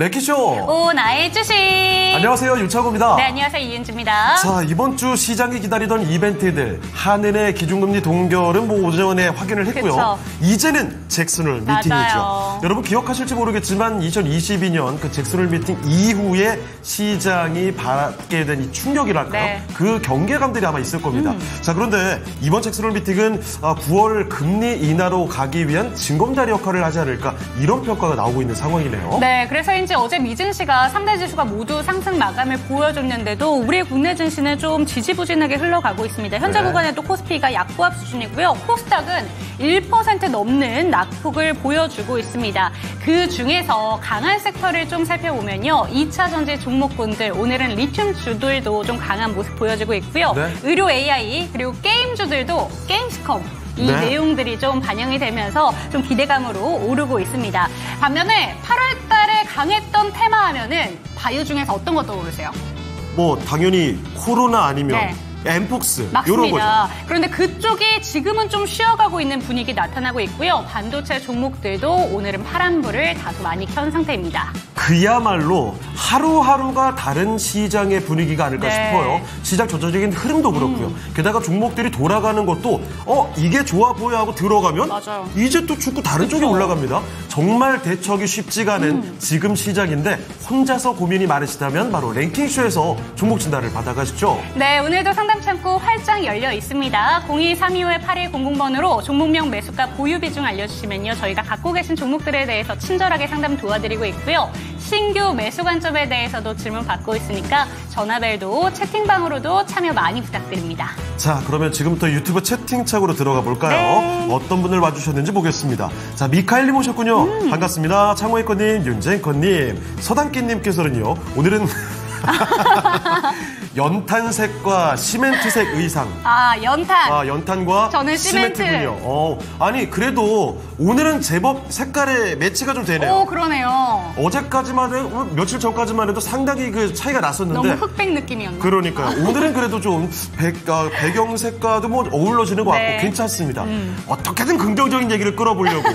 레키쇼 오나의 주식. 안녕하세요, 윤창호입니다. 네, 안녕하세요, 이은주입니다. 자, 이번 주 시장이 기다리던 이벤트들 한은의 기준금리 동결은 오전에 확인을 했고요. 그쵸. 이제는 잭슨홀 미팅이죠. 맞아요. 여러분 기억하실지 모르겠지만 2022년 그 잭슨홀 미팅 이후에 시장이 받게 된 이 충격이랄까요? 네. 그 경계감들이 아마 있을 겁니다. 자, 그런데 이번 잭슨홀 미팅은 9월 금리 인하로 가기 위한 징검다리 역할을 하지 않을까, 이런 평가가 나오고 있는 상황이네요. 네, 그래서인지 어제 미증시가 3대 지수가 모두 상승 마감을 보여줬는데도 우리 국내 증시는 좀 지지부진하게 흘러가고 있습니다. 현재 네. 구간에도 코스피가 약보합 수준이고요. 코스닥은 1% 넘는 낙폭을 보여주고 있습니다. 그 중에서 강한 섹터를 좀 살펴보면요. 2차 전지 종목군들, 오늘은 리튬 주들도 좀 강한 모습 보여주고 있고요. 네. 의료 AI, 그리고 게임주들도 게임스컴, 이 네. 내용들이 좀 반영이 되면서 좀 기대감으로 오르고 있습니다. 반면에 8월 달에 강했던 테마 하면은 바이오 중에서 어떤 거 떠오르세요? 뭐 당연히 코로나 아니면 네. 엠폭스 이런 맞습니다. 거죠. 그런데 그쪽이 지금은 좀 쉬어가고 있는 분위기 나타나고 있고요. 반도체 종목들도 오늘은 파란불을 다소 많이 켠 상태입니다. 그야말로 하루하루가 다른 시장의 분위기가 아닐까 네. 싶어요. 시장 전체적인 흐름도 그렇고요. 게다가 종목들이 돌아가는 것도 이게 좋아 보여 하고 들어가면 맞아요. 이제 또 죽고 다른 쪽에 올라갑니다. 정말 대처하기 쉽지가 않은 지금 시장인데 혼자서 고민이 많으시다면 바로 랭킹쇼에서 종목 진단을 받아가시죠. 네, 오늘도 상담 창구 활짝 열려 있습니다. 0232-8100번으로 종목명 매수가 보유 비중 알려주시면요. 저희가 갖고 계신 종목들에 대해서 친절하게 상담 도와드리고 있고요. 신규 매수 관점에 대해서도 질문 받고 있으니까 전화벨도 채팅방으로도 참여 많이 부탁드립니다. 자, 그러면 지금부터 유튜브 채팅창으로 들어가 볼까요? 네. 어떤 분들 와주셨는지 보겠습니다. 자, 미카엘님 오셨군요. 반갑습니다. 창호이커님, 윤재인커님, 서당끼님께서는요. 오늘은 연탄색과 시멘트색 의상. 연탄. 연탄과 저는 시멘트. 시멘트군요. 아니, 그래도 오늘은 제법 색깔의 매치가 좀 되네요. 오, 그러네요. 어제까지만 해도, 며칠 전까지만 해도 상당히 그 차이가 났었는데. 너무 흑백 느낌이었나요? 그러니까요. 오늘은 그래도 좀 배경색과도 뭐 어울러지는 것 같고 네. 괜찮습니다. 어떻게든 긍정적인 얘기를 끌어보려고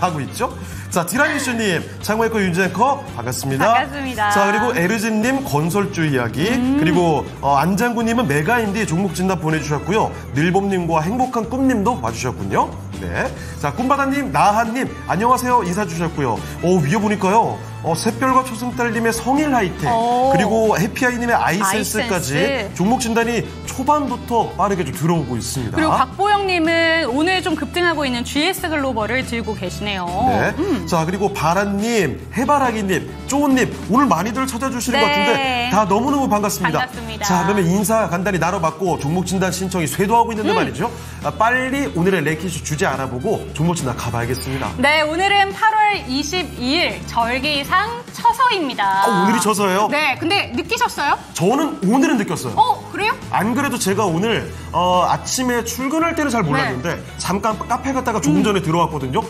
하고 있죠. 자, 디라미슈님, 창호의커 윤재커 반갑습니다. 반갑습니다. 자, 그리고 에르진님 건설주 이야기, 그리고 안장구님은 메가인디 종목 진단 보내주셨고요. 늘봄님과 행복한 꿈님도 와주셨군요. 네. 자, 꿈바다님, 나한님, 안녕하세요. 인사 주셨고요. 위에 보니까요. 샛별과 초승달님의 성일 하이텍, 그리고 해피아이님의 아이센스까지 아이센스. 종목 진단이 초반부터 빠르게 좀 들어오고 있습니다. 그리고 박보영님은 오늘 좀 급등하고 있는 GS 글로벌을 들고 계시네요. 네. 자, 그리고 바라님, 해바라기님, 쪼은님, 오늘 많이들 찾아주시는 네. 것 같은데 다 너무너무 반갑습니다. 반갑습니다. 자, 그러면 인사 간단히 나눠봤고 종목 진단 신청이 쇄도하고 있는데 말이죠. 빨리 오늘의 랭킹쇼 주제 알아보고 종목 진단 가봐야겠습니다. 네, 오늘은 8월 22일 절기상 처서입니다. 오늘이 처서예요? 네, 근데 느끼셨어요? 저는 오늘은 느꼈어요. 그래요? 안 그래도 제가 오늘 아침에 출근할 때는 잘 몰랐는데 잠깐 카페 갔다가 조금 전에 들어왔거든요.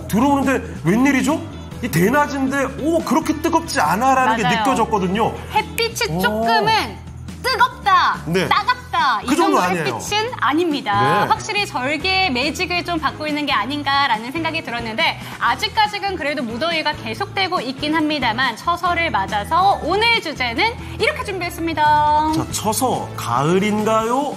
들어오는데 웬일이죠? 이 대낮인데 그렇게 뜨겁지 않아라는 게 맞아요. 느껴졌거든요. 햇빛이 조금은 뜨겁다, 네. 따갑다, 그 이 정도 정도 아니에요. 햇빛은 아닙니다. 네. 확실히 절기의 매직을 좀 받고 있는 게 아닌가라는 생각이 들었는데 아직까지는 그래도 무더위가 계속되고 있긴 합니다만 처서를 맞아서 오늘 주제는 이렇게 준비했습니다. 자, 처서 가을인가요?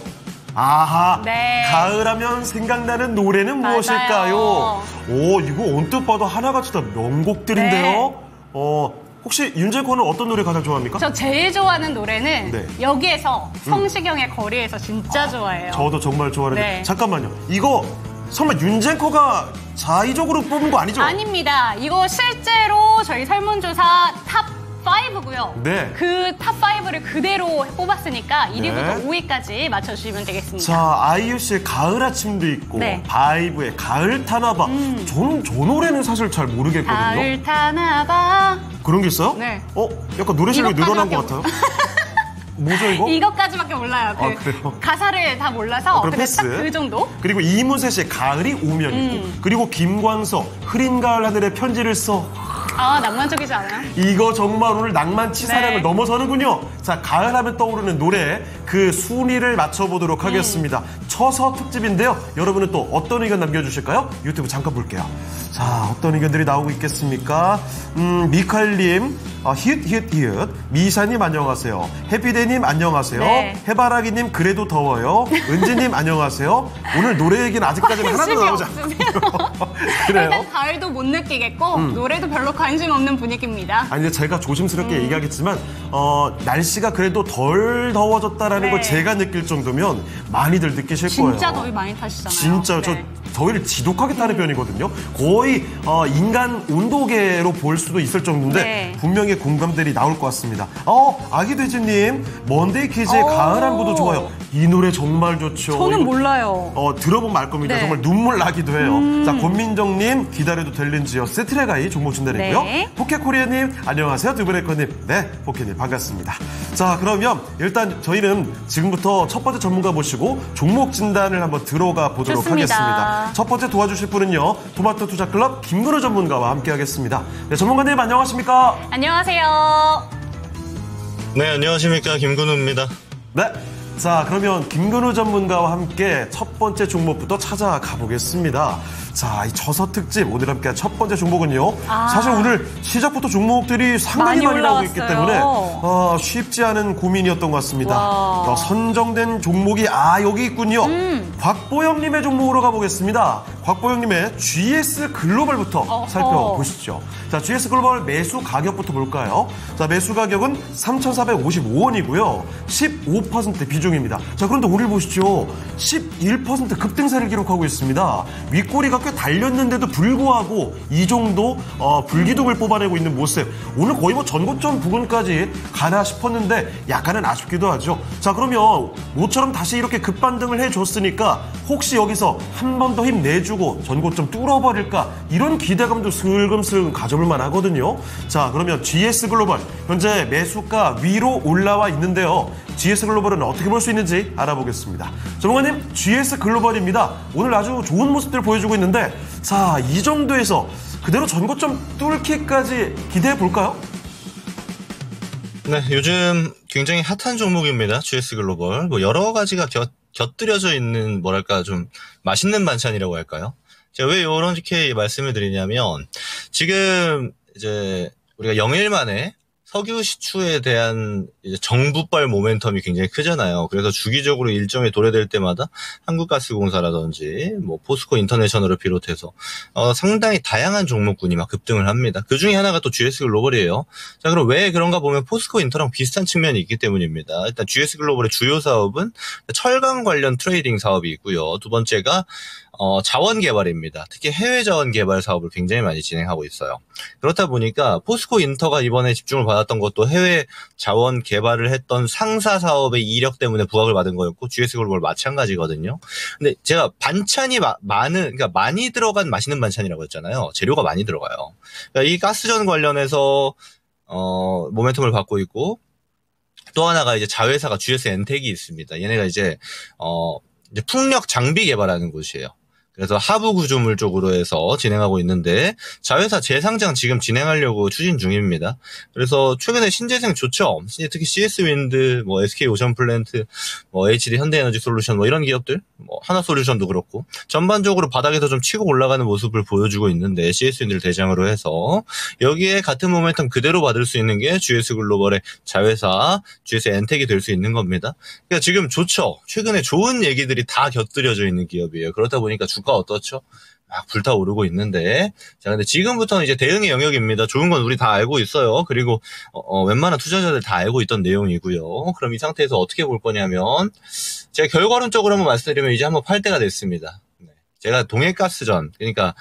아하, 네. 가을하면 생각나는 노래는 맞아요. 무엇일까요? 이거 언뜻 봐도 하나같이 다 명곡들인데요. 네. 혹시 윤재코는 어떤 노래 가장 좋아합니까? 저 제일 좋아하는 노래는 네. 여기에서 성시경의 거리에서 진짜 좋아해요. 저도 정말 좋아하는데 네. 잠깐만요. 이거 설마 윤재코가 자의적으로 뽑은 거 아니죠? 아닙니다. 이거 실제로 저희 설문조사 탑 5고요. 네. 그 탑 5를 그대로 뽑았으니까 1위부터 네. 5위까지 맞춰주시면 되겠습니다. 자, 아이유 씨의 가을 아침도 있고 네. 바이브의 가을 타나봐. 저는 저 노래는 사실 잘 모르겠거든요. 가을 타나봐. 그런 게 있어요? 네. 약간 노래 실력이 늘어난 것 이것까지밖에 같아요. 뭐죠 이거? 이것까지밖에 몰라요. 그래요? 가사를 다 몰라서 그럼 근데 패스. 딱 그 정도? 그리고 이문세 씨의 가을이 오면 있고, 그리고 김광석 흐린 가을 하늘에 편지를 써. 낭만적이지 않아요? 이거 정말 오늘 낭만치 사랑을 네. 넘어서는군요. 자, 가을 하면 떠오르는 노래 그 순위를 맞춰보도록 하겠습니다. 처서 특집인데요. 여러분은 또 어떤 의견 남겨주실까요? 유튜브 잠깐 볼게요. 자, 어떤 의견들이 나오고 있겠습니까? 미카엘님, 히읗. 미샤님 안녕하세요. 해피데이님 안녕하세요. 네. 해바라기님 그래도 더워요. 은지님 안녕하세요. 오늘 노래 얘기는 아직까지는 하나도 관심이 나오지 없으세요. 않고요. 그래요? 일단 가을도 못 느끼겠고 노래도 별로 관심 없는 분위기입니다. 아니, 근데 제가 조심스럽게 얘기하겠지만, 날씨가 그래도 덜 더워졌다라는 네. 걸 제가 느낄 정도면 많이들 느끼실 거예요. 진짜 더위 많이 타시잖아요. 진짜요. 저 네. 더위를 지독하게 타는 편이거든요. 거의 인간 온도계로 볼 수도 있을 정도인데 네. 분명히 공감들이 나올 것 같습니다. 아기 돼지님, 먼데이 퀴즈의 가을 한구도 좋아요. 이 노래 정말 좋죠. 저는 이거, 몰라요. 들어보면 알 겁니다. 네. 정말 눈물 나기도 해요. 자, 권민정님, 기다려도 될 렌지요. 세트레가이 종목 진단이고요. 네. 포켓코리아님, 안녕하세요. 두브레커님. 네, 포켓님 반갑습니다. 자, 그러면 일단 저희는 지금부터 첫 번째 전문가 모시고 종목 진단을 한번 들어가 보도록 좋습니다. 하겠습니다. 첫 번째 도와주실 분은요, 토마토 투자클럽 김근우 전문가와 함께 하겠습니다. 네, 전문가님 안녕하십니까? 안녕하세요. 네, 안녕하십니까. 김근우입니다. 네. 자, 그러면 김근우 전문가와 함께 첫 번째 종목부터 찾아가 보겠습니다. 자, 이 저서 특집 오늘 함께한 첫 번째 종목은요. 사실 오늘 시작부터 종목들이 상당히 많이 나오고 있기 때문에 쉽지 않은 고민이었던 것 같습니다. 선정된 종목이 여기 있군요. 곽보영님의 종목으로 가보겠습니다. 곽보영님의 GS 글로벌부터 살펴보시죠. 자, GS 글로벌 매수 가격부터 볼까요? 자, 매수 가격은 3,455원이고요. 15% 비중입니다. 자, 그런데 오늘 보시죠. 11% 급등세를 기록하고 있습니다. 윗꼬리가 꽤 달렸는데도 불구하고 이 정도 불기둥을 뽑아내고 있는 모습. 오늘 거의 뭐 전고점 부근까지 가나 싶었는데 약간은 아쉽기도 하죠. 자, 그러면 모처럼 다시 이렇게 급반등을 해줬으니까 혹시 여기서 한 번 더 힘내주고 전고점 뚫어버릴까 이런 기대감도 슬금슬금 가져볼 만하거든요. 자, 그러면 GS 글로벌 현재 매수가 위로 올라와 있는데요. GS 글로벌은 어떻게 볼 수 있는지 알아보겠습니다. 전문가님, GS 글로벌입니다. 오늘 아주 좋은 모습들을 보여주고 있는데, 자, 이 정도에서 그대로 전고점 뚫기까지 기대해 볼까요? 네, 요즘 굉장히 핫한 종목입니다. GS 글로벌. 뭐 여러 가지가 곁들여져 있는 뭐랄까 좀 맛있는 반찬이라고 할까요? 제가 왜 이렇게 말씀을 드리냐면 지금 이제 우리가 영일 만에 석유 시추에 대한 이제 정부발 모멘텀이 굉장히 크잖아요. 그래서 주기적으로 일정이 도래될 때마다 한국가스공사라든지 뭐 포스코 인터내셔널을 비롯해서 상당히 다양한 종목군이 막 급등을 합니다. 그 중에 하나가 또 GS 글로벌이에요. 자, 그럼 왜 그런가 보면 포스코 인터랑 비슷한 측면이 있기 때문입니다. 일단 GS 글로벌의 주요 사업은 철강 관련 트레이딩 사업이 있고요. 두 번째가 자원 개발입니다. 특히 해외 자원 개발 사업을 굉장히 많이 진행하고 있어요. 그렇다 보니까 포스코 인터가 이번에 집중을 받았던 것도 해외 자원 개발을 했던 상사 사업의 이력 때문에 부각을 받은 거였고 GS 글로벌 마찬가지거든요. 근데 제가 반찬이 그러니까 많이 들어간 맛있는 반찬이라고 했잖아요. 재료가 많이 들어가요. 그러니까 이 가스전 관련해서 모멘텀을 받고 있고 또 하나가 이제 자회사가 GS 엔텍이 있습니다. 얘네가 이제 풍력 장비 개발하는 곳이에요. 그래서 하부 구조물 쪽으로 해서 진행하고 있는데 자회사 재상장 지금 진행하려고 추진 중입니다. 그래서 최근에 신재생 좋죠. 특히 CS 윈드, 뭐 SK 오션 플랜트, 뭐 HD 현대에너지 솔루션 뭐 이런 기업들, 뭐 하나솔루션도 그렇고 전반적으로 바닥에서 좀 치고 올라가는 모습을 보여주고 있는데 CS 윈드를 대상으로 해서 여기에 같은 모멘텀 그대로 받을 수 있는 게 GS 글로벌의 자회사 GS 엔텍이 될 수 있는 겁니다. 그러니까 지금 좋죠. 최근에 좋은 얘기들이 다 곁들여져 있는 기업이에요. 그렇다 보니까 주가 어떻죠? 막 불타오르고 있는데 자, 근데 지금부터는 이제 대응의 영역입니다. 좋은 건 우리 다 알고 있어요. 그리고 웬만한 투자자들 다 알고 있던 내용이고요. 그럼 이 상태에서 어떻게 볼 거냐면 제가 결과론적으로 한번 말씀드리면 이제 한번 팔 때가 됐습니다. 네. 제가 동해가스전 그러니까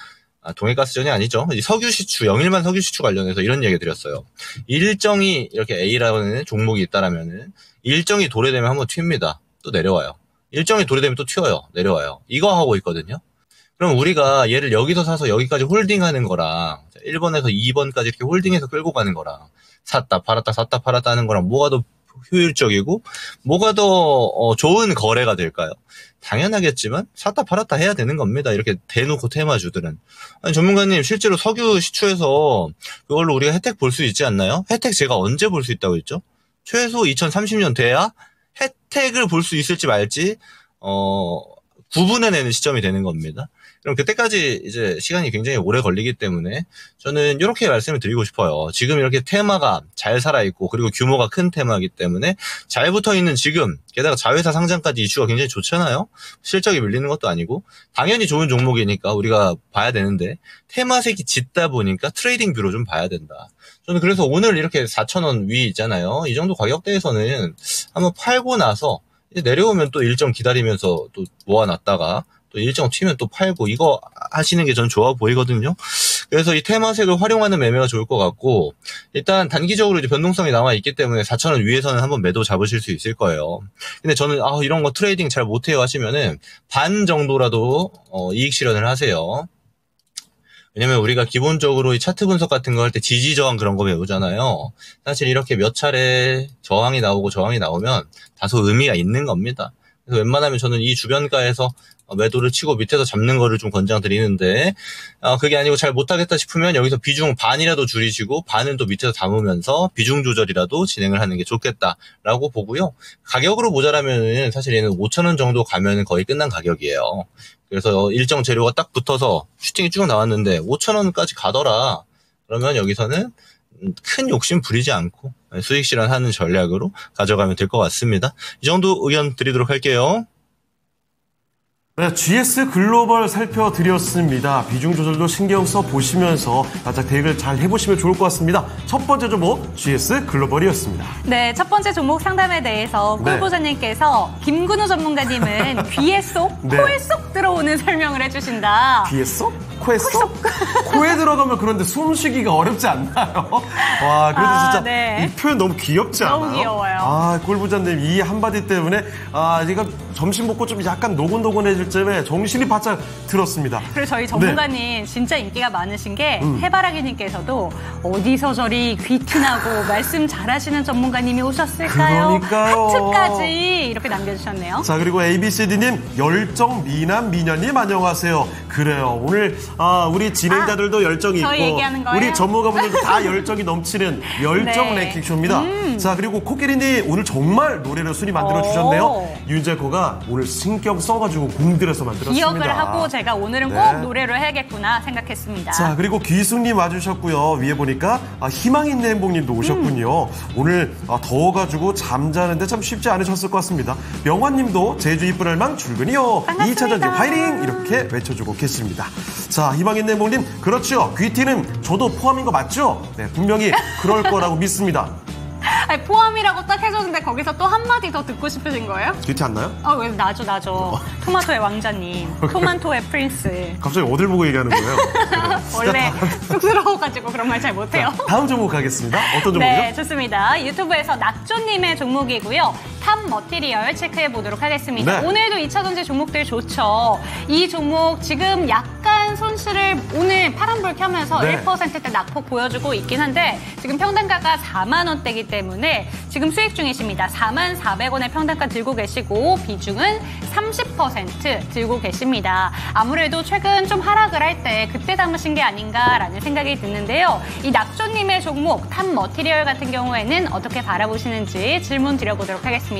동해가스전이 아니죠. 석유 시추, 영일만 석유 시추 관련해서 이런 얘기 드렸어요. 일정이 이렇게 A라는 종목이 있다라면은 일정이 도래되면 한번 튑니다. 또 내려와요. 일정이 도래되면 또 튀어요. 내려와요. 이거 하고 있거든요. 그럼 우리가 얘를 여기서 사서 여기까지 홀딩하는 거랑 1번에서 2번까지 이렇게 홀딩해서 끌고 가는 거랑 샀다 팔았다 샀다 팔았다 하는 거랑 뭐가 더 효율적이고 뭐가 더 좋은 거래가 될까요? 당연하겠지만 샀다 팔았다 해야 되는 겁니다. 이렇게 대놓고 테마주들은. 아니 전문가님 실제로 석유 시추에서 그걸로 우리가 혜택 볼 수 있지 않나요? 혜택 제가 언제 볼 수 있다고 했죠? 최소 2030년 돼야 혜택을 볼 수 있을지 말지 구분해내는 시점이 되는 겁니다. 그럼 그때까지 이제 시간이 굉장히 오래 걸리기 때문에 저는 이렇게 말씀을 드리고 싶어요. 지금 이렇게 테마가 잘 살아있고 그리고 규모가 큰 테마이기 때문에 잘 붙어있는 지금, 게다가 자회사 상장까지 이슈가 굉장히 좋잖아요. 실적이 밀리는 것도 아니고 당연히 좋은 종목이니까 우리가 봐야 되는데 테마색이 짙다 보니까 트레이딩 뷰로 좀 봐야 된다. 저는 그래서 오늘 이렇게 4,000원 위 있잖아요. 이 정도 가격대에서는 한번 팔고 나서 이제 내려오면 또 일정 기다리면서 또 모아놨다가 또 일정 튀면 또 팔고 이거 하시는 게 전 좋아 보이거든요. 그래서 이 테마색을 활용하는 매매가 좋을 것 같고 일단 단기적으로 이제 변동성이 남아 있기 때문에 4,000원 위에서는 한번 매도 잡으실 수 있을 거예요. 근데 저는 이런 거 트레이딩 잘 못해요 하시면은 반 정도라도 이익 실현을 하세요. 왜냐면 우리가 기본적으로 이 차트 분석 같은 거 할 때 지지 저항 그런 거 배우잖아요. 사실 이렇게 몇 차례 저항이 나오고 저항이 나오면 다소 의미가 있는 겁니다. 그래서 웬만하면 저는 이 주변가에서 매도를 치고 밑에서 잡는 거를 좀 권장드리는데 그게 아니고 잘 못하겠다 싶으면 여기서 비중 반이라도 줄이시고 반은 또 밑에서 담으면서 비중 조절이라도 진행을 하는 게 좋겠다라고 보고요. 가격으로 모자라면은 사실 얘는 5,000원 정도 가면 거의 끝난 가격이에요. 그래서 일정 재료가 딱 붙어서 슈팅이 쭉 나왔는데 5,000원까지 가더라. 그러면 여기서는 큰 욕심 부리지 않고 수익 실현하는 전략으로 가져가면 될 것 같습니다. 이 정도 의견 드리도록 할게요. 네, GS 글로벌 살펴드렸습니다. 비중 조절도 신경 써 보시면서 바짝 대응을 잘 해보시면 좋을 것 같습니다. 첫 번째 종목 GS 글로벌이었습니다. 네, 첫 번째 종목 상담에 대해서 꿀보자님께서 김근우 전문가님은 귀에 쏙, 네. 코에 쏙 들어오는 설명을 해주신다. 귀에 쏙? 코에 쏙? 코에 들어가면 그런데 숨 쉬기가 어렵지 않나요? 와, 그래도 진짜 네. 이 표현 너무 귀엽지 않아요? 너무 귀여워요. 꿀부자님 이 한마디 때문에 제가 점심 먹고 좀 약간 노곤노곤해질 쯤에 정신이 바짝 들었습니다. 그리고 저희 전문가님 진짜 인기가 많으신 게 해바라기님께서도 어디서 저리 귀티나고 말씀 잘하시는 전문가님이 오셨을까요? 그러니까요. 하트까지 이렇게 남겨주셨네요. 자, 그리고 ABCD님 열정 미남 미녀님 안녕하세요. 그래요. 오늘 우리 진행자들도 열정이 있고 저희 얘기하는 거예요? 우리 전문가분들도 다 열정이 넘치는 열정 네. 랭킹쇼입니다. 자, 그리고 코끼리님 오늘 정말 노래를 순위 만들어 주셨네요. 윤재코가 오늘 신경 써가지고 공들여서 만들었습니다. 기억을 하고 제가 오늘은 네. 꼭 노래를 해야겠구나 생각했습니다. 자, 그리고 귀숙님 와주셨고요. 위에 보니까 희망 있는 행복님도 오셨군요. 오늘 더워가지고 잠자는데 참 쉽지 않으셨을 것 같습니다. 명환님도 제주 이쁜 할망 출근이요. 반갑습니다. 2차 전지 파이팅 이렇게 외쳐주고 계십니다. 자, 희망 있는 행복님 그렇죠. 귀티는 저도 포함인 거 맞죠? 네, 분명히 그럴 거라고 믿습니다. 아니, 포함이라고 딱 해줬는데 거기서 또 한마디 더 듣고 싶으신 거예요? 귀티 안 나요? 왜 나죠. 토마토의 왕자님, 토마토의 프린스. 갑자기 어딜 보고 얘기하는 거예요? 원래 쑥스러워가지고 그런 말 잘 못해요. 다음 종목 가겠습니다. 어떤 종목이요? 네, 좋습니다. 유튜브에서 낙조님의 종목이고요. 탑 머티리얼 체크해 보도록 하겠습니다. 네. 오늘도 2차전지 종목들 좋죠. 이 종목 지금 약간 손실을 오늘 파란불 켜면서 네. 1%대 낙폭 보여주고 있긴 한데 지금 평단가가 4만 원대이기 때문에 지금 수익 중이십니다. 4만 400원의 평단가 들고 계시고 비중은 30% 들고 계십니다. 아무래도 최근 좀 하락을 할 때 그때 담으신 게 아닌가라는 생각이 드는데요. 이 낙조님의 종목 탑 머티리얼 같은 경우에는 어떻게 바라보시는지 질문 드려보도록 하겠습니다.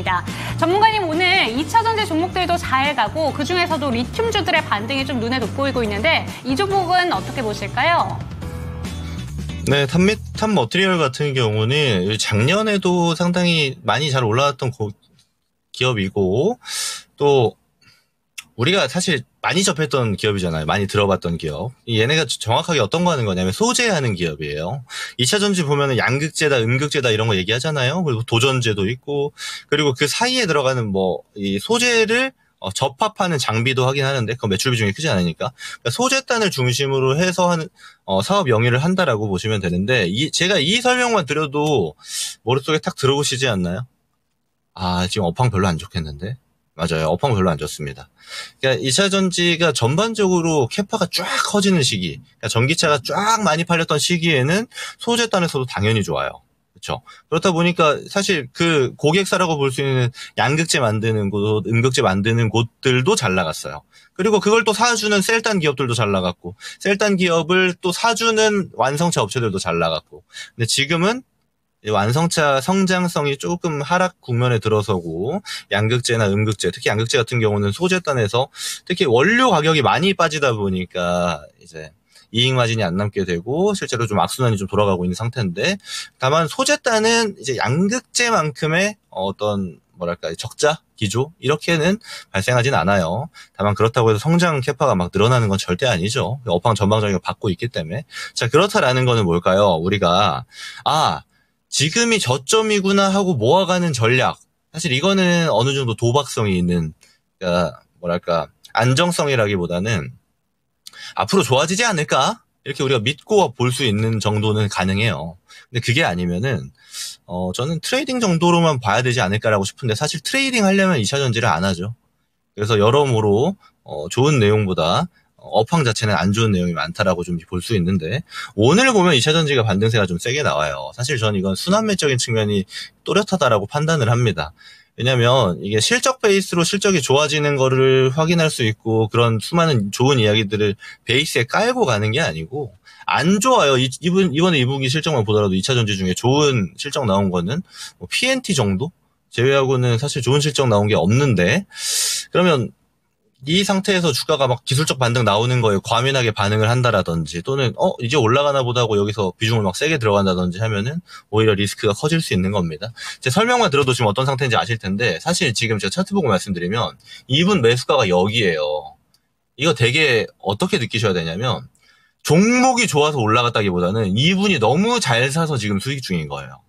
전문가님 오늘 2차전지 종목들도 잘 가고 그중에서도 리튬주들의 반등이 좀 눈에 돋보이고 있는데 이 종목은 어떻게 보실까요? 네, 탑 머티리얼 같은 경우는 작년에도 상당히 많이 잘 올라왔던 기업이고 또 우리가 사실 많이 접했던 기업이잖아요. 많이 들어봤던 기업. 얘네가 정확하게 어떤 거 하는 거냐면 소재하는 기업이에요. 2차전지 보면은 양극재다, 음극재다 이런 거 얘기하잖아요. 그리고 도전재도 있고 그리고 그 사이에 들어가는 이 소재를 접합하는 장비도 하긴 하는데 그 매출 비중이 크지 않으니까 그러니까 소재단을 중심으로 해서 하는 사업 영위를 한다라고 보시면 되는데 제가 이 설명만 드려도 머릿속에 탁 들어오시지 않나요? 지금 업황 별로 안 좋겠는데? 맞아요. 업황 별로 안 좋습니다. 그러니까 2차전지가 전반적으로 캐파가 쫙 커지는 시기, 그러니까 전기차가 쫙 많이 팔렸던 시기에는 소재단에서도 당연히 좋아요. 그렇죠. 그렇다 보니까 사실 그 고객사라고 볼 수 있는 양극재 만드는 곳, 음극재 만드는 곳들도 잘 나갔어요. 그리고 그걸 또 사주는 셀단 기업들도 잘 나갔고, 셀단 기업을 또 사주는 완성차 업체들도 잘 나갔고. 근데 지금은 완성차 성장성이 조금 하락 국면에 들어서고 양극재나 음극재, 특히 양극재 같은 경우는 소재단에서 특히 원료 가격이 많이 빠지다 보니까 이제 이익 마진이 안 남게 되고 실제로 좀 악순환이 좀 돌아가고 있는 상태인데, 다만 소재단은 이제 양극재만큼의 어떤 뭐랄까 적자 기조 이렇게는 발생하진 않아요. 다만 그렇다고 해서 성장 캐파가 막 늘어나는 건 절대 아니죠. 업황 전방적인 걸 받고 있기 때문에. 자, 그렇다라는 거는 뭘까요? 우리가 지금이 저점이구나 하고 모아가는 전략. 사실 이거는 어느 정도 도박성이 있는, 그러니까 뭐랄까 안정성이라기보다는 앞으로 좋아지지 않을까? 이렇게 우리가 믿고 볼 수 있는 정도는 가능해요. 근데 그게 아니면은 저는 트레이딩 정도로만 봐야 되지 않을까라고 싶은데, 사실 트레이딩 하려면 2차전지를 안 하죠. 그래서 여러모로 좋은 내용보다 업황 자체는 안 좋은 내용이 많다라고 좀 볼 수 있는데, 오늘 보면 2차전지가 반등세가 좀 세게 나와요. 사실 저는 이건 순환매적인 측면이 또렷하다라고 판단을 합니다. 왜냐면 이게 실적 베이스로 실적이 좋아지는 거를 확인할 수 있고, 그런 수많은 좋은 이야기들을 베이스에 깔고 가는 게 아니고, 안 좋아요. 이번에 2분기 실적만 보더라도 2차전지 중에 좋은 실적 나온 거는 뭐 PNT 정도? 제외하고는 사실 좋은 실적 나온 게 없는데, 그러면 이 상태에서 주가가 막 기술적 반등 나오는 거에 과민하게 반응을 한다라든지, 또는 이제 올라가나 보다 하고 여기서 비중을 막 세게 들어간다든지 하면은 오히려 리스크가 커질 수 있는 겁니다. 제 설명만 들어도 지금 어떤 상태인지 아실 텐데, 사실 지금 제가 차트 보고 말씀드리면 2분 매수가가 여기에요. 이거 되게 어떻게 느끼셔야 되냐면, 종목이 좋아서 올라갔다기보다는 2분이 너무 잘 사서 지금 수익 중인 거예요.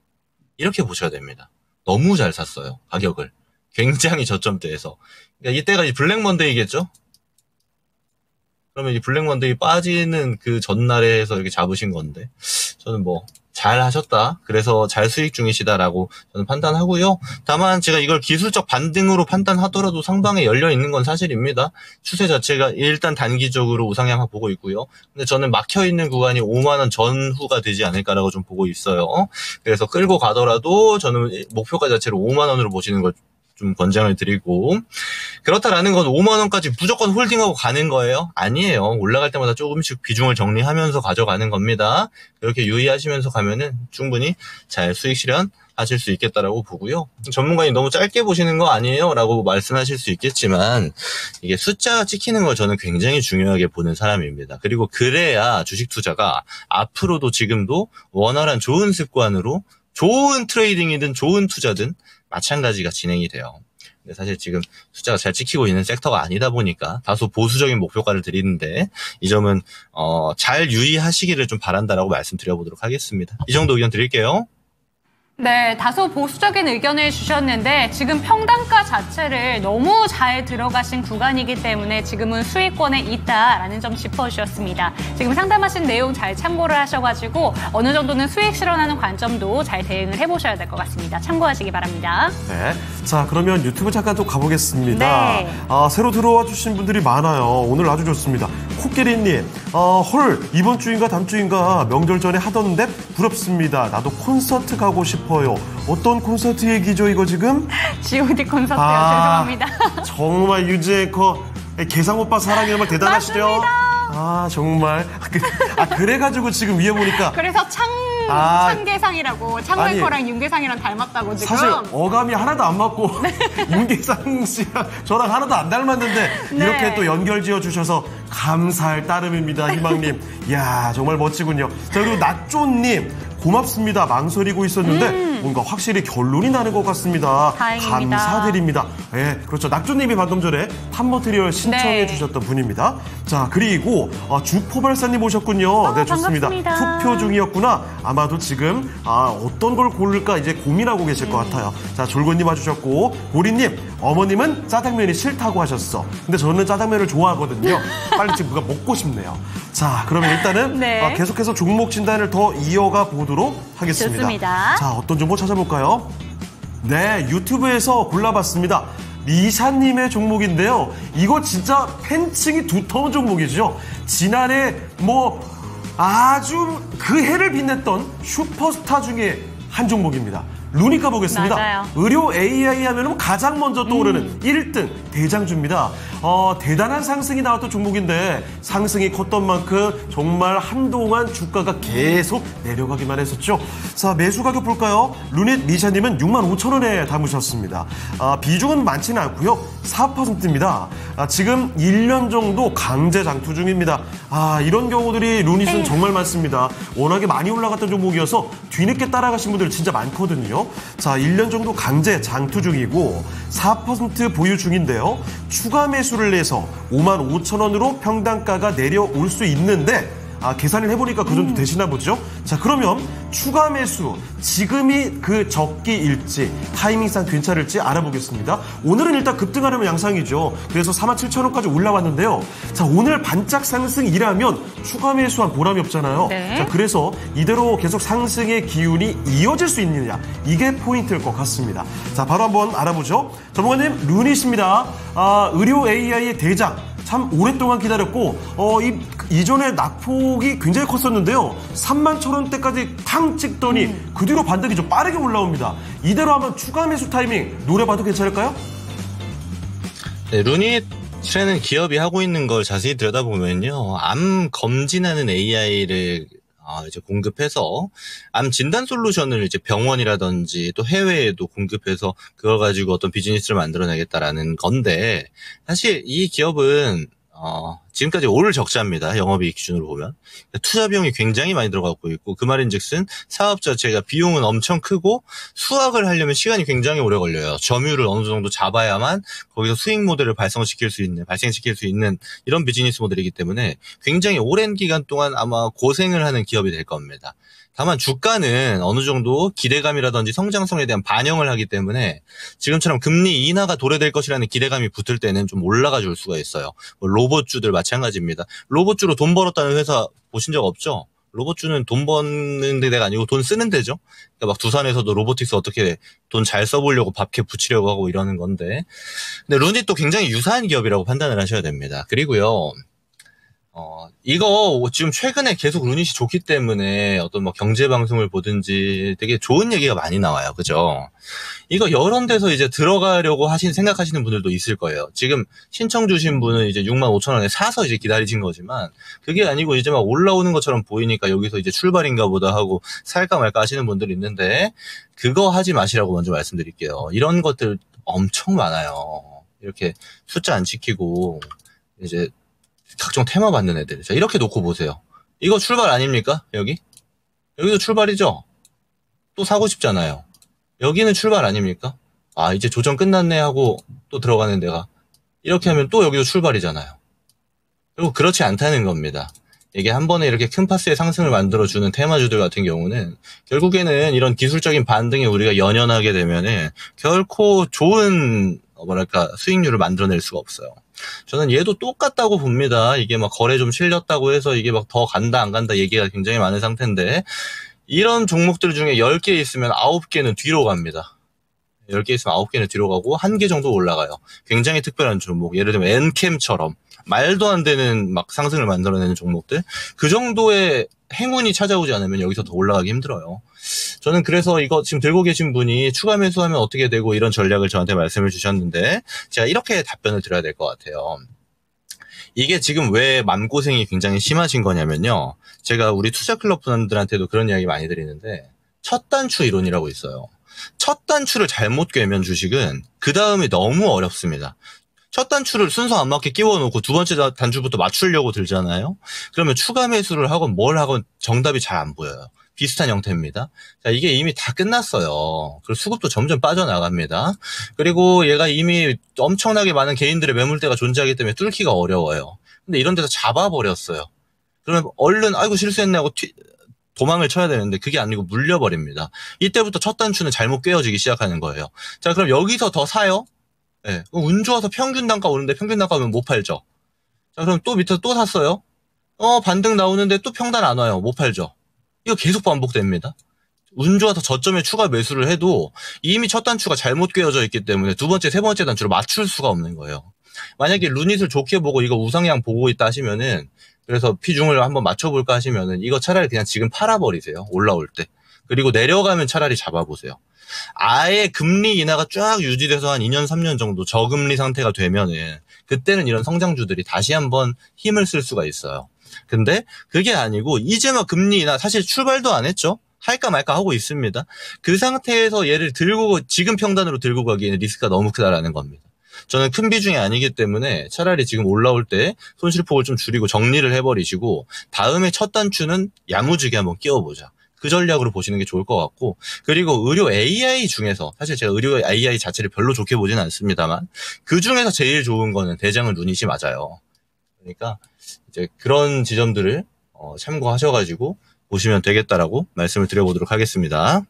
이렇게 보셔야 됩니다. 너무 잘 샀어요, 가격을. 굉장히 저점대에서. 그러니까 이때가 이제 블랙 먼데이겠죠? 그러면 이 블랙 먼데이 빠지는 그 전날에 해서 이렇게 잡으신 건데, 저는 뭐 잘 하셨다, 그래서 잘 수익 중이시다라고 저는 판단하고요. 다만 제가 이걸 기술적 반등으로 판단하더라도 상방에 열려 있는 건 사실입니다. 추세 자체가 일단 단기적으로 우상향 보고 있고요. 근데 저는 막혀 있는 구간이 5만 원 전후가 되지 않을까라고 좀 보고 있어요. 그래서 끌고 가더라도 저는 목표가 자체로 5만 원으로 보시는 걸 좀 권장을 드리고, 그렇다라는 건 5만 원까지 무조건 홀딩하고 가는 거예요? 아니에요. 올라갈 때마다 조금씩 비중을 정리하면서 가져가는 겁니다. 그렇게 유의하시면서 가면은 충분히 잘 수익 실현하실 수 있겠다라고 보고요. 전문가님 너무 짧게 보시는 거 아니에요? 라고 말씀하실 수 있겠지만, 이게 숫자가 찍히는 걸 저는 굉장히 중요하게 보는 사람입니다. 그리고 그래야 주식 투자가 앞으로도 지금도 원활한 좋은 습관으로 좋은 트레이딩이든 좋은 투자든 마찬가지가 진행이 돼요. 근데 사실 지금 숫자가 잘 찍히고 있는 섹터가 아니다 보니까 다소 보수적인 목표가를 드리는데, 이 점은 잘 유의하시기를 좀 바란다라고 말씀드려보도록 하겠습니다. 이 정도 의견 드릴게요. 네, 다소 보수적인 의견을 주셨는데, 지금 평단가 자체를 너무 잘 들어가신 구간이기 때문에 지금은 수익권에 있다라는 점 짚어주셨습니다. 지금 상담하신 내용 잘 참고를 하셔가지고 어느 정도는 수익 실현하는 관점도 잘 대응을 해보셔야 될 것 같습니다. 참고하시기 바랍니다. 네. 자, 그러면 유튜브 잠깐 또 가보겠습니다. 네. 새로 들어와 주신 분들이 많아요. 오늘 아주 좋습니다. 코끼리님, 헐, 이번 주인가 다음 주인가 명절 전에 하던데 부럽습니다. 나도 콘서트 가고 싶어요. 어떤 콘서트 얘기죠, 이거 지금? G.O.D 콘서트요. 죄송합니다. 정말 유재 앵커, 개상 오빠 사랑 정말 대단하시죠? 맞습니다. 정말. 그래가지고 지금 위에 보니까. 그래서 창계상이라고, 창월커랑 윤계상이랑 닮았다고 지금. 사실 어감이 하나도 안 맞고 윤계상 씨랑 저랑 하나도 안 닮았는데 네. 이렇게 또 연결 지어주셔서 감사할 따름입니다. 희망님. 이야, 정말 멋지군요. 자, 그리고 나쪼님. 고맙습니다. 망설이고 있었는데 뭔가 확실히 결론이 나는 것 같습니다. 다행입니다. 감사드립니다. 네, 그렇죠. 낙조님이 방금 전에 탑머티리얼 신청해 주셨던 분입니다. 자, 그리고 주포발사님 오셨군요. 네, 좋습니다. 반갑습니다. 투표 중이었구나. 아마도 지금 어떤 걸 고를까 이제 고민하고 계실 것 같아요. 자, 졸고님 와주셨고, 보리님, 어머님은 짜장면이 싫다고 하셨어. 근데 저는 짜장면을 좋아하거든요. 빨리 지금 누가 먹고 싶네요. 자, 그러면 일단은 네. 계속해서 종목 진단을 더 이어가 보도록 하겠습니다. 좋습니다. 자, 어떤 정보 찾아볼까요? 네, 유튜브에서 골라봤습니다. 리샤님의 종목인데요. 이거 진짜 팬층이 두터운 종목이죠. 지난해 아주 그 해를 빛냈던 슈퍼스타 중에 한 종목입니다. 루닛 가보겠습니다. 맞아요. 의료 AI 하면 가장 먼저 떠오르는 1등 대장주입니다. 대단한 상승이 나왔던 종목인데 상승이 컸던 만큼 정말 한동안 주가가 계속 내려가기만 했었죠. 자, 매수 가격 볼까요? 루닛 미샤님은 65,000원에 담으셨습니다. 비중은 많지는 않고요. 4%입니다. 지금 1년 정도 강제 장투 중입니다. 이런 경우들이 루닛은 정말 많습니다. 워낙에 많이 올라갔던 종목이어서 뒤늦게 따라가신 분들 진짜 많거든요. 자, 1년 정도 강제 장투 중이고 4% 보유 중인데요. 추가 매수를 해서 55,000원으로 평단가가 내려올 수 있는데 계산을 해보니까 그 정도 되시나 보죠? 자, 그러면 추가 매수, 지금이 그 적기일지, 타이밍상 괜찮을지 알아보겠습니다. 오늘은 일단 급등하려면 양상이죠. 그래서 47,000원까지 올라왔는데요. 자, 오늘 반짝 상승이라면 추가 매수한 보람이 없잖아요. 네. 자, 그래서 이대로 계속 상승의 기운이 이어질 수 있느냐, 이게 포인트일 것 같습니다. 자, 바로 한번 알아보죠. 전문가님, 루닛입니다. 의료 AI의 대장. 참 오랫동안 기다렸고 이전에 낙폭이 굉장히 컸었는데요. 31,000원대까지 탕 찍더니 그 뒤로 반등이 좀 빠르게 올라옵니다. 이대로 하면 추가 매수 타이밍 노려봐도 괜찮을까요? 네, 루닛이라는 기업이 하고 있는 걸 자세히 들여다보면요. 암 검진하는 AI를 이제 공급해서 암 진단 솔루션을 이제 병원이라든지 또 해외에도 공급해서 그걸 가지고 어떤 비즈니스를 만들어내겠다라는 건데, 사실 이 기업은 지금까지 올 적자입니다. 영업이익 기준으로 보면. 투자 비용이 굉장히 많이 들어가고 있고, 그 말인즉슨 사업 자체가 비용은 엄청 크고 수확을 하려면 시간이 굉장히 오래 걸려요. 점유율을 어느 정도 잡아야만 거기서 수익 모델을 발생시킬 수 있는 이런 비즈니스 모델이기 때문에 굉장히 오랜 기간 동안 아마 고생을 하는 기업이 될 겁니다. 다만 주가는 어느 정도 기대감이라든지 성장성에 대한 반영을 하기 때문에 지금처럼 금리 인하가 도래될 것이라는 기대감이 붙을 때는 좀 올라가 줄 수가 있어요. 로봇주들 마찬가지입니다. 로봇주로 돈 벌었다는 회사 보신 적 없죠? 로봇주는 돈 버는 데가 아니고 돈 쓰는 데죠. 그러니까 막 두산에서도 로보틱스 어떻게 돈 잘 써보려고 밥캐 붙이려고 하고 이러는 건데, 근데 루닛도 굉장히 유사한 기업이라고 판단을 하셔야 됩니다. 그리고요, 이거 지금 최근에 계속 루닛이 좋기 때문에 어떤 뭐 경제 방송을 보든지 되게 좋은 얘기가 많이 나와요. 그죠? 이거 여러 데서 이제 들어가려고 생각하시는 분들도 있을 거예요. 지금 신청 주신 분은 이제 65,000원에 사서 이제 기다리신 거지만, 그게 아니고 이제 막 올라오는 것처럼 보이니까 여기서 이제 출발인가 보다 하고 살까 말까 하시는 분들이 있는데, 그거 하지 마시라고 먼저 말씀드릴게요. 이런 것들 엄청 많아요. 이렇게 숫자 안 지키고 이제 각종 테마 받는 애들. 자, 이렇게 놓고 보세요. 이거 출발 아닙니까? 여기도 출발이죠? 또 사고 싶잖아요. 여기는 출발 아닙니까? 이제 조정 끝났네 하고 또 들어가는 데가, 이렇게 하면 또 여기도 출발이잖아요. 그리고 그렇지 않다는 겁니다. 이게 한 번에 이렇게 큰 파스의 상승을 만들어주는 테마주들 같은 경우는 결국에는 이런 기술적인 반등에 우리가 연연하게 되면은 결코 좋은 수익률을 만들어낼 수가 없어요. 저는 얘도 똑같다고 봅니다. 이게 막 거래 좀 실렸다고 해서 이게 막 더 간다 안 간다 얘기가 굉장히 많은 상태인데, 이런 종목들 중에 10개 있으면 9개는 뒤로 갑니다. 10개 있으면 9개는 뒤로 가고 1개 정도 올라가요. 굉장히 특별한 종목, 예를 들면 엔캠처럼 말도 안 되는 막 상승을 만들어내는 종목들, 그 정도의 행운이 찾아오지 않으면 여기서 더 올라가기 힘들어요. 저는 그래서 이거 지금 들고 계신 분이 추가 매수하면 어떻게 되고 이런 전략을 저한테 말씀을 주셨는데, 제가 이렇게 답변을 드려야 될 것 같아요. 이게 지금 왜 맘고생이 굉장히 심하신 거냐면요, 제가 우리 투자클럽 분들한테도 그런 이야기 많이 드리는데, 첫 단추 이론이라고 있어요. 첫 단추를 잘못 꿰면 주식은 그 다음이 너무 어렵습니다. 첫 단추를 순서 안 맞게 끼워놓고 두 번째 단추부터 맞추려고 들잖아요. 그러면 추가 매수를 하건 뭘 하건 정답이 잘 안 보여요. 비슷한 형태입니다. 자, 이게 이미 다 끝났어요. 그리고 수급도 점점 빠져나갑니다. 그리고 얘가 이미 엄청나게 많은 개인들의 매물대가 존재하기 때문에 뚫기가 어려워요. 근데 이런 데서 잡아버렸어요. 그러면 얼른 아이고 실수했네 하고 도망을 쳐야 되는데 그게 아니고 물려버립니다. 이때부터 첫 단추는 잘못 꿰어지기 시작하는 거예요. 자, 그럼 여기서 더 사요? 네, 운 좋아서 평균 단가 오는데 평균 단가 오면 못 팔죠. 자, 그럼 또 밑에서 또 샀어요? 반등 나오는데 또 평단 안 와요. 못 팔죠. 이거 계속 반복됩니다. 운 좋아서 저점에 추가 매수를 해도 이미 첫 단추가 잘못 꿰어져 있기 때문에 두 번째, 세 번째 단추를 맞출 수가 없는 거예요. 만약에 루닛을 좋게 보고 이거 우상향 보고 있다 하시면은, 그래서 피중을 한번 맞춰볼까 하시면은 이거 차라리 그냥 지금 팔아버리세요. 올라올 때. 그리고 내려가면 차라리 잡아보세요. 아예 금리 인하가 쫙 유지돼서 한 2년, 3년 정도 저금리 상태가 되면은 그때는 이런 성장주들이 다시 한번 힘을 쓸 수가 있어요. 근데 그게 아니고 이제 막 금리 인하 사실 출발도 안 했죠. 할까 말까 하고 있습니다. 그 상태에서 얘를 지금 평단으로 들고 가기에는 리스크가 너무 크다라는 겁니다. 저는 큰 비중이 아니기 때문에 차라리 지금 올라올 때 손실폭을 좀 줄이고 정리를 해버리시고 다음에 첫 단추는 야무지게 한번 끼워보자. 그 전략으로 보시는 게 좋을 것 같고, 그리고 의료 AI 중에서 사실 제가 의료 AI 자체를 별로 좋게 보지는 않습니다만 그 중에서 제일 좋은 거는 대장은 루닛이 맞아요. 그러니까 이제 그런 지점들을 참고하셔가지고 보시면 되겠다라고 말씀을 드려보도록 하겠습니다.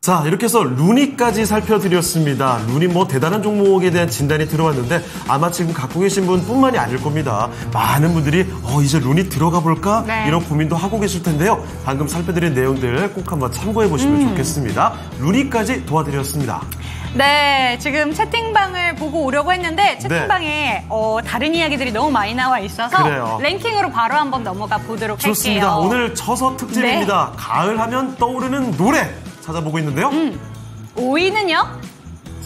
자, 이렇게 해서 루닛까지 살펴드렸습니다. 루닛 뭐 대단한 종목에 대한 진단이 들어왔는데 아마 지금 갖고 계신 분뿐만이 아닐 겁니다. 많은 분들이 이제 루닛 들어가 볼까? 네. 이런 고민도 하고 계실 텐데요. 방금 살펴드린 내용들 꼭 한번 참고해 보시면 좋겠습니다. 루닛까지 도와드렸습니다. 네, 지금 채팅방을 보고 오려고 했는데 채팅방에 다른 이야기들이 너무 많이 나와 있어서 그래요. 랭킹으로 바로 한번 넘어가 보도록 좋습니다. 할게요. 오늘 처서 특집입니다. 네. 가을 하면 떠오르는 노래 찾아보고 있는데요. 5위는요?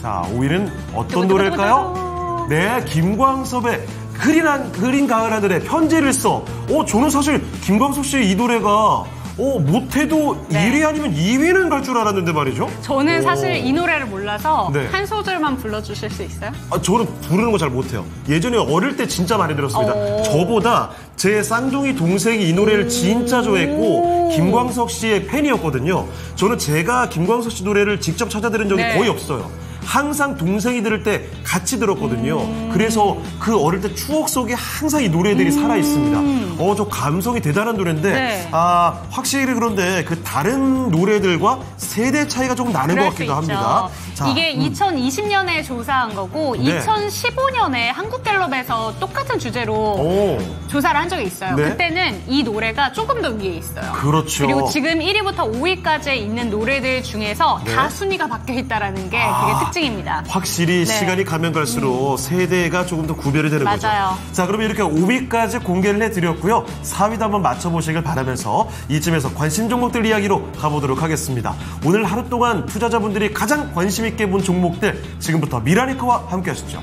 자, 5위는 어떤 노래일까요? 네, 김광섭의 흐린 가을 하늘에 편지를 써. 저는 사실 김광섭 씨의 이 노래가 못해도 네. 1위 아니면 2위는 갈 줄 알았는데 말이죠. 저는 사실 이 노래를 몰라서 네. 한 소절만 불러주실 수 있어요? 저는 부르는 거 잘 못해요. 예전에 어릴 때 진짜 많이 들었습니다. 저보다 제 쌍둥이 동생이 이 노래를 진짜 좋아했고 김광석 씨의 팬이었거든요. 저는 제가 김광석 씨 노래를 직접 찾아 들은 적이 네. 거의 없어요. 항상 동생이 들을 때 같이 들었거든요. 그래서 그 어릴 때 추억 속에 항상 이 노래들이 살아있습니다. 저 감성이 대단한 노래인데, 네. 확실히 그런데 그 다른 노래들과 세대 차이가 조금 나는 것 같기도 합니다. 자, 이게 2020년에 조사한 거고, 네. 2015년에 한국갤럽에서 똑같은 주제로 조사를 한 적이 있어요. 네. 그때는 이 노래가 조금 더 위에 있어요. 그렇죠. 그리고 지금 1위부터 5위까지 있는 노래들 중에서 네. 다 순위가 바뀌어 있다는 게 되게 특징입니다. 확실히 네. 시간이 가면 갈수록 세대가 조금 더 구별이 되는 거죠. 맞아요. 자, 그러면 이렇게 5위까지 공개를 해드렸고요. 4위도 한번 맞춰보시길 바라면서 이쯤에서 관심 종목들 이야기로 가보도록 하겠습니다. 오늘 하루 동안 투자자분들이 가장 관심 있게 본 종목들 지금부터 미라니크와 함께 하시죠.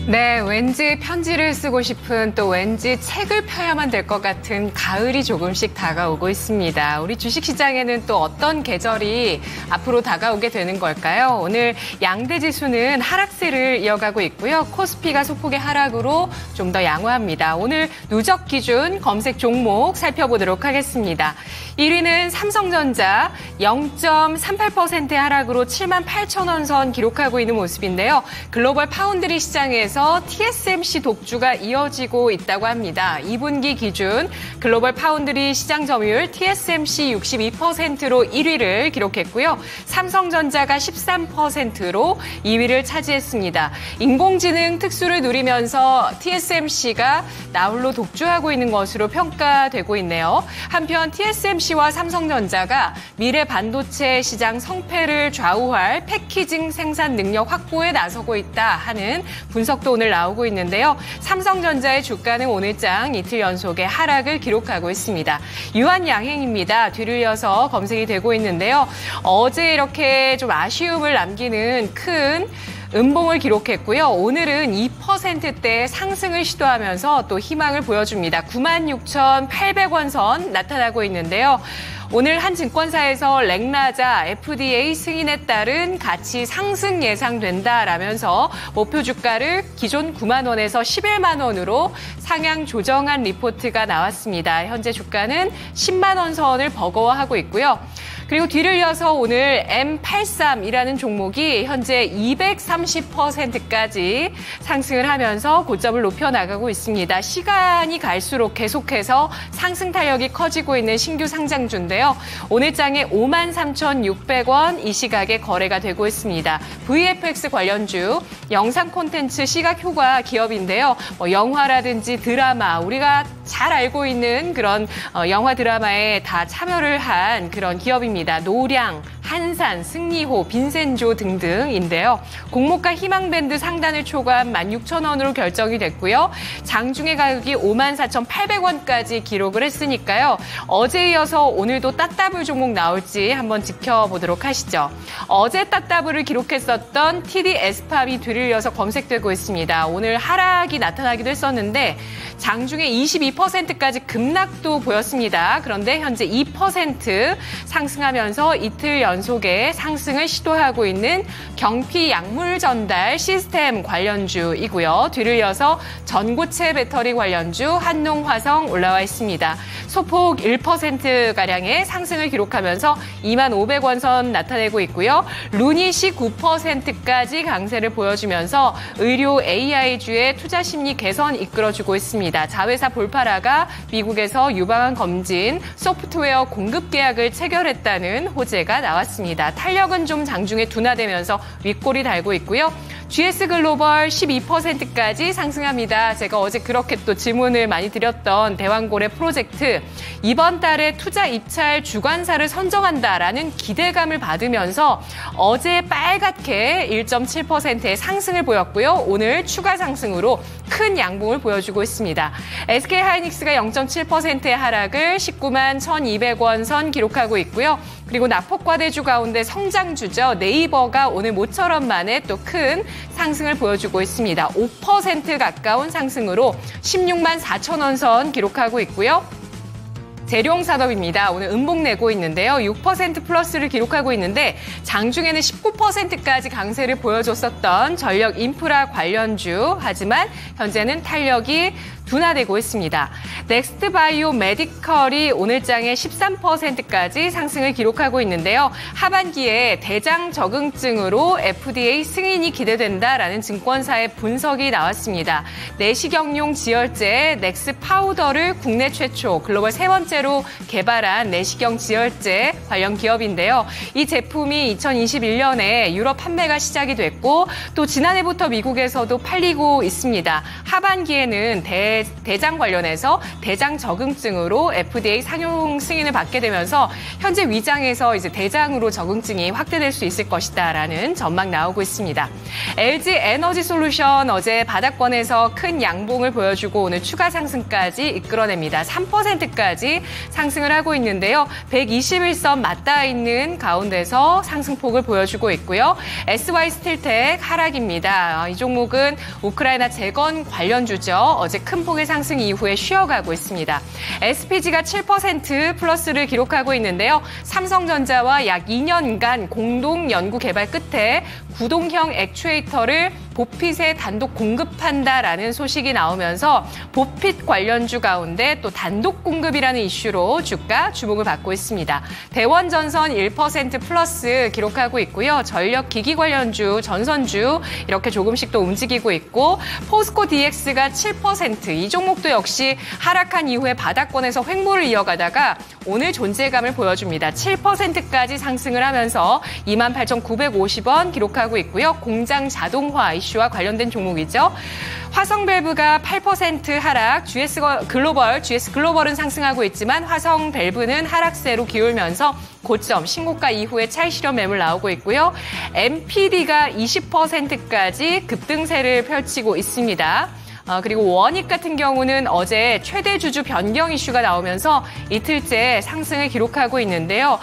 네, 왠지 편지를 쓰고 싶은 또 왠지 책을 펴야만 될 것 같은 가을이 조금씩 다가오고 있습니다. 우리 주식시장에는 또 어떤 계절이 앞으로 다가오게 되는 걸까요? 오늘 양대지수는 하락세를 이어가고 있고요. 코스피가 소폭의 하락으로 좀 더 양호합니다. 오늘 누적 기준 검색 종목 살펴보도록 하겠습니다. 1위는 삼성전자 0.38%의 하락으로 78,000원 선 기록하고 있는 모습인데요. 글로벌 파운드리 시장에서 TSMC 독주가 이어지고 있다고 합니다. 2분기 기준 글로벌 파운드리 시장 점유율 TSMC 62%로 1위를 기록했고요. 삼성전자가 13%로 2위를 차지했습니다. 인공지능 특수를 누리면서 TSMC가 나홀로 독주하고 있는 것으로 평가되고 있네요. 한편 TSMC와 삼성전자가 미래 반도체 시장 성패를 좌우할 패키징 생산 능력 확보에 나서고 있다 하는 분석도 오늘 나오고 있는데요. 삼성전자의 주가는 오늘장 이틀 연속의 하락을 기록하고 있습니다. 유한양행입니다. 뒤를 이어서 검색이 되고 있는데요. 어제 이렇게 좀 아쉬움을 남기는 큰 음봉을 기록했고요. 오늘은 2%대 상승을 시도하면서 또 희망을 보여줍니다. 96,800원 선 나타나고 있는데요. 오늘 한 증권사에서 렉나자 FDA 승인에 따른 가치 상승 예상된다라면서 목표 주가를 기존 9만 원에서 11만 원으로 상향 조정한 리포트가 나왔습니다. 현재 주가는 10만 원 선을 버거워하고 있고요. 그리고 뒤를 이어서 오늘 M83이라는 종목이 현재 230%까지 상승을 하면서 고점을 높여나가고 있습니다. 시간이 갈수록 계속해서 상승 탄력이 커지고 있는 신규 상장주인데요. 오늘장에 53,600원 이 시각에 거래가 되고 있습니다. VFX 관련주, 영상 콘텐츠 시각 효과 기업인데요. 영화라든지 드라마, 우리가 잘 알고 있는 그런 영화 드라마에 다 참여를 한 그런 기업입니다. 노량, 한산, 승리호, 빈센조 등등인데요. 공모가 희망밴드 상단을 초과한 16,000원으로 결정이 됐고요. 장중에 가격이 54,800원까지 기록을 했으니까요. 어제에 이어서 오늘도 따따블 종목 나올지 한번 지켜보도록 하시죠. 어제 따따블을 기록했었던 TD 에스팝이 뒤를 이어서 검색되고 있습니다. 오늘 하락이 나타나기도 했었는데 장중에 22%까지 급락도 보였습니다. 그런데 현재 2% 상승하면서 이틀 연속의 상승을 시도하고 있는 경피 약물 전달 시스템 관련주이고요. 뒤를 이어서 전고체 배터리 관련주 한농화성 올라와 있습니다. 소폭 1%가량의 상승을 기록하면서 25,000원 선 나타내고 있고요. 루닛이 9%까지 강세를 보여주면서 의료 AI주의 투자 심리 개선 이끌어주고 있습니다. 자회사 볼파라가 미국에서 유방암 검진 소프트웨어 공급 계약을 체결했다는 호재가 나왔습니다. 탄력은 좀 장중에 둔화되면서 윗골이 달고 있고요. GS 글로벌 12%까지 상승합니다. 제가 어제 그렇게 또 질문을 많이 드렸던 대왕고래 프로젝트 이번 달에 투자 입찰 주관사를 선정한다라는 기대감을 받으면서 어제 빨갛게 1.7%의 상승을 보였고요. 오늘 추가 상승으로 큰 양봉을 보여주고 있습니다. SK하이닉스가 0.7%의 하락을 19만 1,200원 선 기록하고 있고요. 그리고 낙폭과대주 가운데 성장주죠. 네이버가 오늘 모처럼 만에 또 큰 상승을 보여주고 있습니다. 5% 가까운 상승으로 16만 4,000원 선 기록하고 있고요. 대룡산업입니다. 오늘 음봉 내고 있는데요. 6% 플러스를 기록하고 있는데 장중에는 19%까지 강세를 보여줬었던 전력 인프라 관련주. 하지만 현재는 탄력이 둔화되고 있습니다. 넥스트바이오 메디컬이 오늘장에 13%까지 상승을 기록하고 있는데요. 하반기에 대장 적응증으로 FDA 승인이 기대된다라는 증권사의 분석이 나왔습니다. 내시경용 지혈제 넥스 파우더를 국내 최초 글로벌 세 번째로 개발한 내시경 지혈제 관련 기업인데요. 이 제품이 2021년에 유럽 판매가 시작이 됐고 또 지난해부터 미국에서도 팔리고 있습니다. 하반기에는 대장 관련해서 대장 적응증으로 FDA 상용 승인을 받게 되면서 현재 위장에서 이제 대장으로 적응증이 확대될 수 있을 것이다라는 전망 나오고 있습니다. LG 에너지 솔루션 어제 바닥권에서 큰 양봉을 보여주고 오늘 추가 상승까지 이끌어냅니다. 3%까지 상승을 하고 있는데요. 121선 맞닿아 있는 가운데서 상승폭을 보여주고 있고요. SY 스틸텍 하락입니다. 이 종목은 우크라이나 재건 관련주죠. 어제 큰 폭의 상승 이후에 쉬어가고 있습니다. SPG가 7% 플러스를 기록하고 있는데요. 삼성전자와 약 2년간 공동 연구 개발 끝에 구동형 액추에이터를 보핏에 단독 공급한다라는 소식이 나오면서 보핏 관련주 가운데 또 단독 공급이라는 이슈로 주가 주목을 받고 있습니다. 대원전선 1% 플러스 기록하고 있고요. 전력기기 관련주, 전선주 이렇게 조금씩 또 움직이고 있고 포스코 DX가 7%, 이 종목도 역시 하락한 이후에 바닥권에서 횡보를 이어가다가 오늘 존재감을 보여줍니다. 7%까지 상승을 하면서 28,950원 기록하고 있고요. 공장 자동화 이슈와 관련된 종목이죠. 화성밸브가 8% 하락, GS 글로벌은 상승하고 있지만 화성밸브는 하락세로 기울면서 고점, 신고가 이후에 차익 실현 매물 나오고 있고요. MPD가 20%까지 급등세를 펼치고 있습니다. 그리고 원익 같은 경우는 어제 최대 주주 변경 이슈가 나오면서 이틀째 상승을 기록하고 있는데요.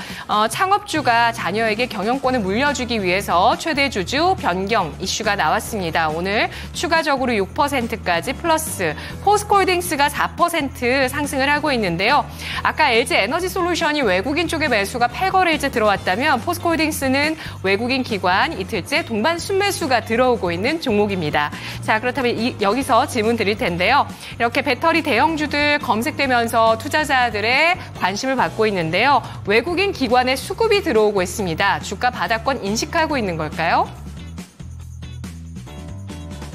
창업주가 자녀에게 경영권을 물려주기 위해서 최대 주주 변경 이슈가 나왔습니다. 오늘 추가적으로 6%까지 플러스, 포스코홀딩스가 4% 상승을 하고 있는데요. 아까 LG 에너지 솔루션이 외국인 쪽의 매수가 8거래일째 들어왔다면 포스코홀딩스는 외국인 기관 이틀째 동반 순매수가 들어오고 있는 종목입니다. 자, 그렇다면 여기서 질문 드릴 텐데요. 이렇게 배터리 대형주들 검색되면서 투자자들의 관심을 받고 있는데요. 외국인 기관의 수급이 들어오고 있습니다. 주가 바닥권 인식하고 있는 걸까요?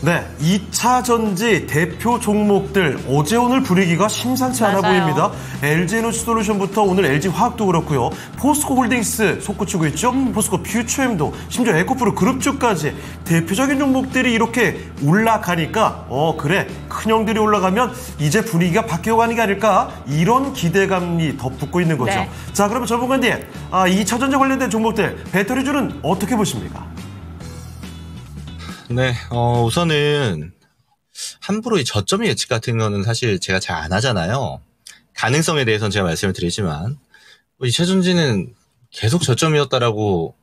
네, 2차 전지 대표 종목들 어제 오늘 분위기가 심상치 않아 맞아요. 보입니다. LG에너지솔루션부터 오늘 LG화학도 그렇고요. 포스코홀딩스 솟구치고 있죠. 포스코 퓨처엠도 심지어 에코프로 그룹주까지 대표적인 종목들이 이렇게 올라가니까 그래 큰형들이 올라가면 이제 분위기가 바뀌어가는 게 아닐까 이런 기대감이 덧붙고 있는 거죠. 네. 자, 그러면 전문가님 2차 전지 관련된 종목들 배터리주는 어떻게 보십니까? 네, 우선은 함부로 이 저점 예측 같은 거는 사실 제가 잘 안 하잖아요. 가능성에 대해서는 제가 말씀을 드리지만 이 최전지는 계속 저점이었다라고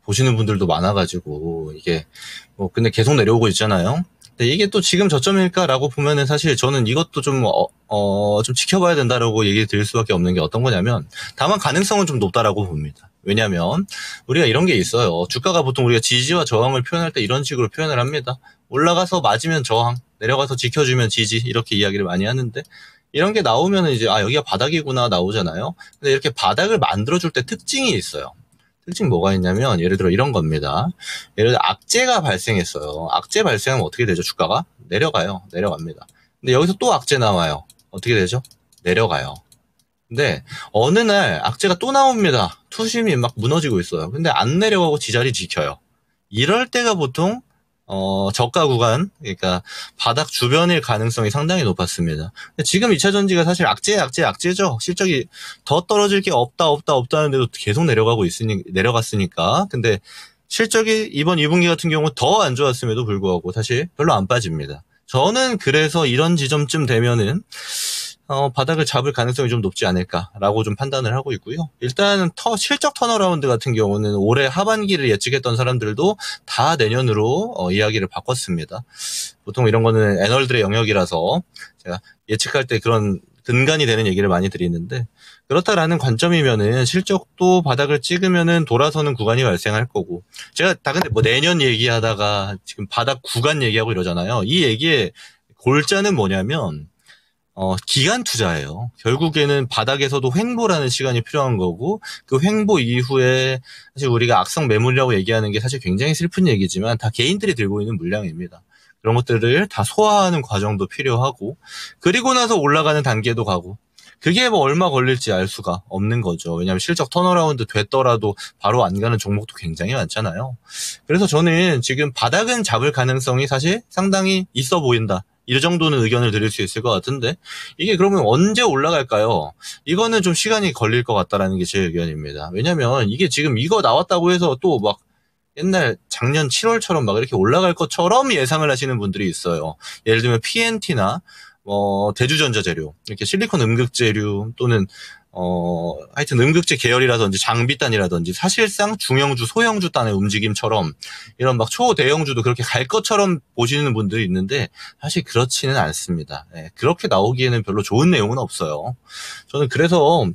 보시는 분들도 많아가지고 이게 근데 계속 내려오고 있잖아요. 근데 이게 또 지금 저점일까라고 보면은 사실 저는 이것도 좀 지켜봐야 된다라고 얘기 드릴 수밖에 없는 게 어떤 거냐면 다만 가능성은 좀 높다라고 봅니다. 왜냐면 우리가 이런 게 있어요. 주가가 보통 우리가 지지와 저항을 표현할 때 이런 식으로 표현을 합니다. 올라가서 맞으면 저항, 내려가서 지켜주면 지지 이렇게 이야기를 많이 하는데 이런 게 나오면은 이제 여기가 바닥이구나 나오잖아요. 근데 이렇게 바닥을 만들어줄 때 특징이 있어요. 특징 뭐가 있냐면 예를 들어 이런 겁니다. 예를 들어 악재가 발생했어요. 악재 발생하면 어떻게 되죠? 주가가 내려갑니다. 근데 여기서 또 악재 나와요. 어떻게 되죠? 내려가요. 근데 어느 날 악재가 또 나옵니다. 투심이 막 무너지고 있어요. 근데 안 내려가고 지자리 지켜요. 이럴 때가 보통 저가 구간, 그러니까 바닥 주변일 가능성이 상당히 높았습니다. 근데 지금 2차 전지가 사실 악재죠. 실적이 더 떨어질 게 없다는데도 계속 내려갔으니까. 근데 실적이 이번 2분기 같은 경우 더 안 좋았음에도 불구하고 사실 별로 안 빠집니다. 저는 그래서 이런 지점쯤 되면은 바닥을 잡을 가능성이 좀 높지 않을까라고 좀 판단을 하고 있고요. 일단은 실적 턴어라운드 같은 경우는 올해 하반기를 예측했던 사람들도 다 내년으로 이야기를 바꿨습니다. 보통 이런 거는 애널들의 영역이라서 제가 예측할 때 그런 근간이 되는 얘기를 많이 드리는데 그렇다라는 관점이면은 실적도 바닥을 찍으면은 돌아서는 구간이 발생할 거고 제가 다 근데 내년 얘기하다가 지금 바닥 구간 얘기하고 이러잖아요. 이 얘기의 골자는 뭐냐면 기간 투자예요. 결국에는 바닥에서도 횡보라는 시간이 필요한 거고 그 횡보 이후에 사실 우리가 악성 매물이라고 얘기하는 게 사실 굉장히 슬픈 얘기지만 다 개인들이 들고 있는 물량입니다. 그런 것들을 다 소화하는 과정도 필요하고 그리고 나서 올라가는 단계도 가고 그게 얼마 걸릴지 알 수가 없는 거죠. 왜냐하면 실적 턴어라운드 됐더라도 바로 안 가는 종목도 굉장히 많잖아요. 그래서 저는 지금 바닥은 잡을 가능성이 사실 상당히 있어 보인다. 이 정도는 의견을 드릴 수 있을 것 같은데 이게 그러면 언제 올라갈까요? 이거는 좀 시간이 걸릴 것 같다라는 게 제 의견입니다. 왜냐면 이게 지금 이거 나왔다고 해서 또 막 옛날 작년 7월처럼 막 이렇게 올라갈 것처럼 예상을 하시는 분들이 있어요. 예를 들면 PNT나 대주전자재료, 이렇게 실리콘 음극재료 또는 하여튼 음극재 계열이라든지 장비단이라든지 사실상 중형주, 소형주 단의 움직임처럼 이런 막 초대형주도 그렇게 갈 것처럼 보시는 분들이 있는데 사실 그렇지는 않습니다. 네, 그렇게 나오기에는 별로 좋은 내용은 없어요. 저는 그래서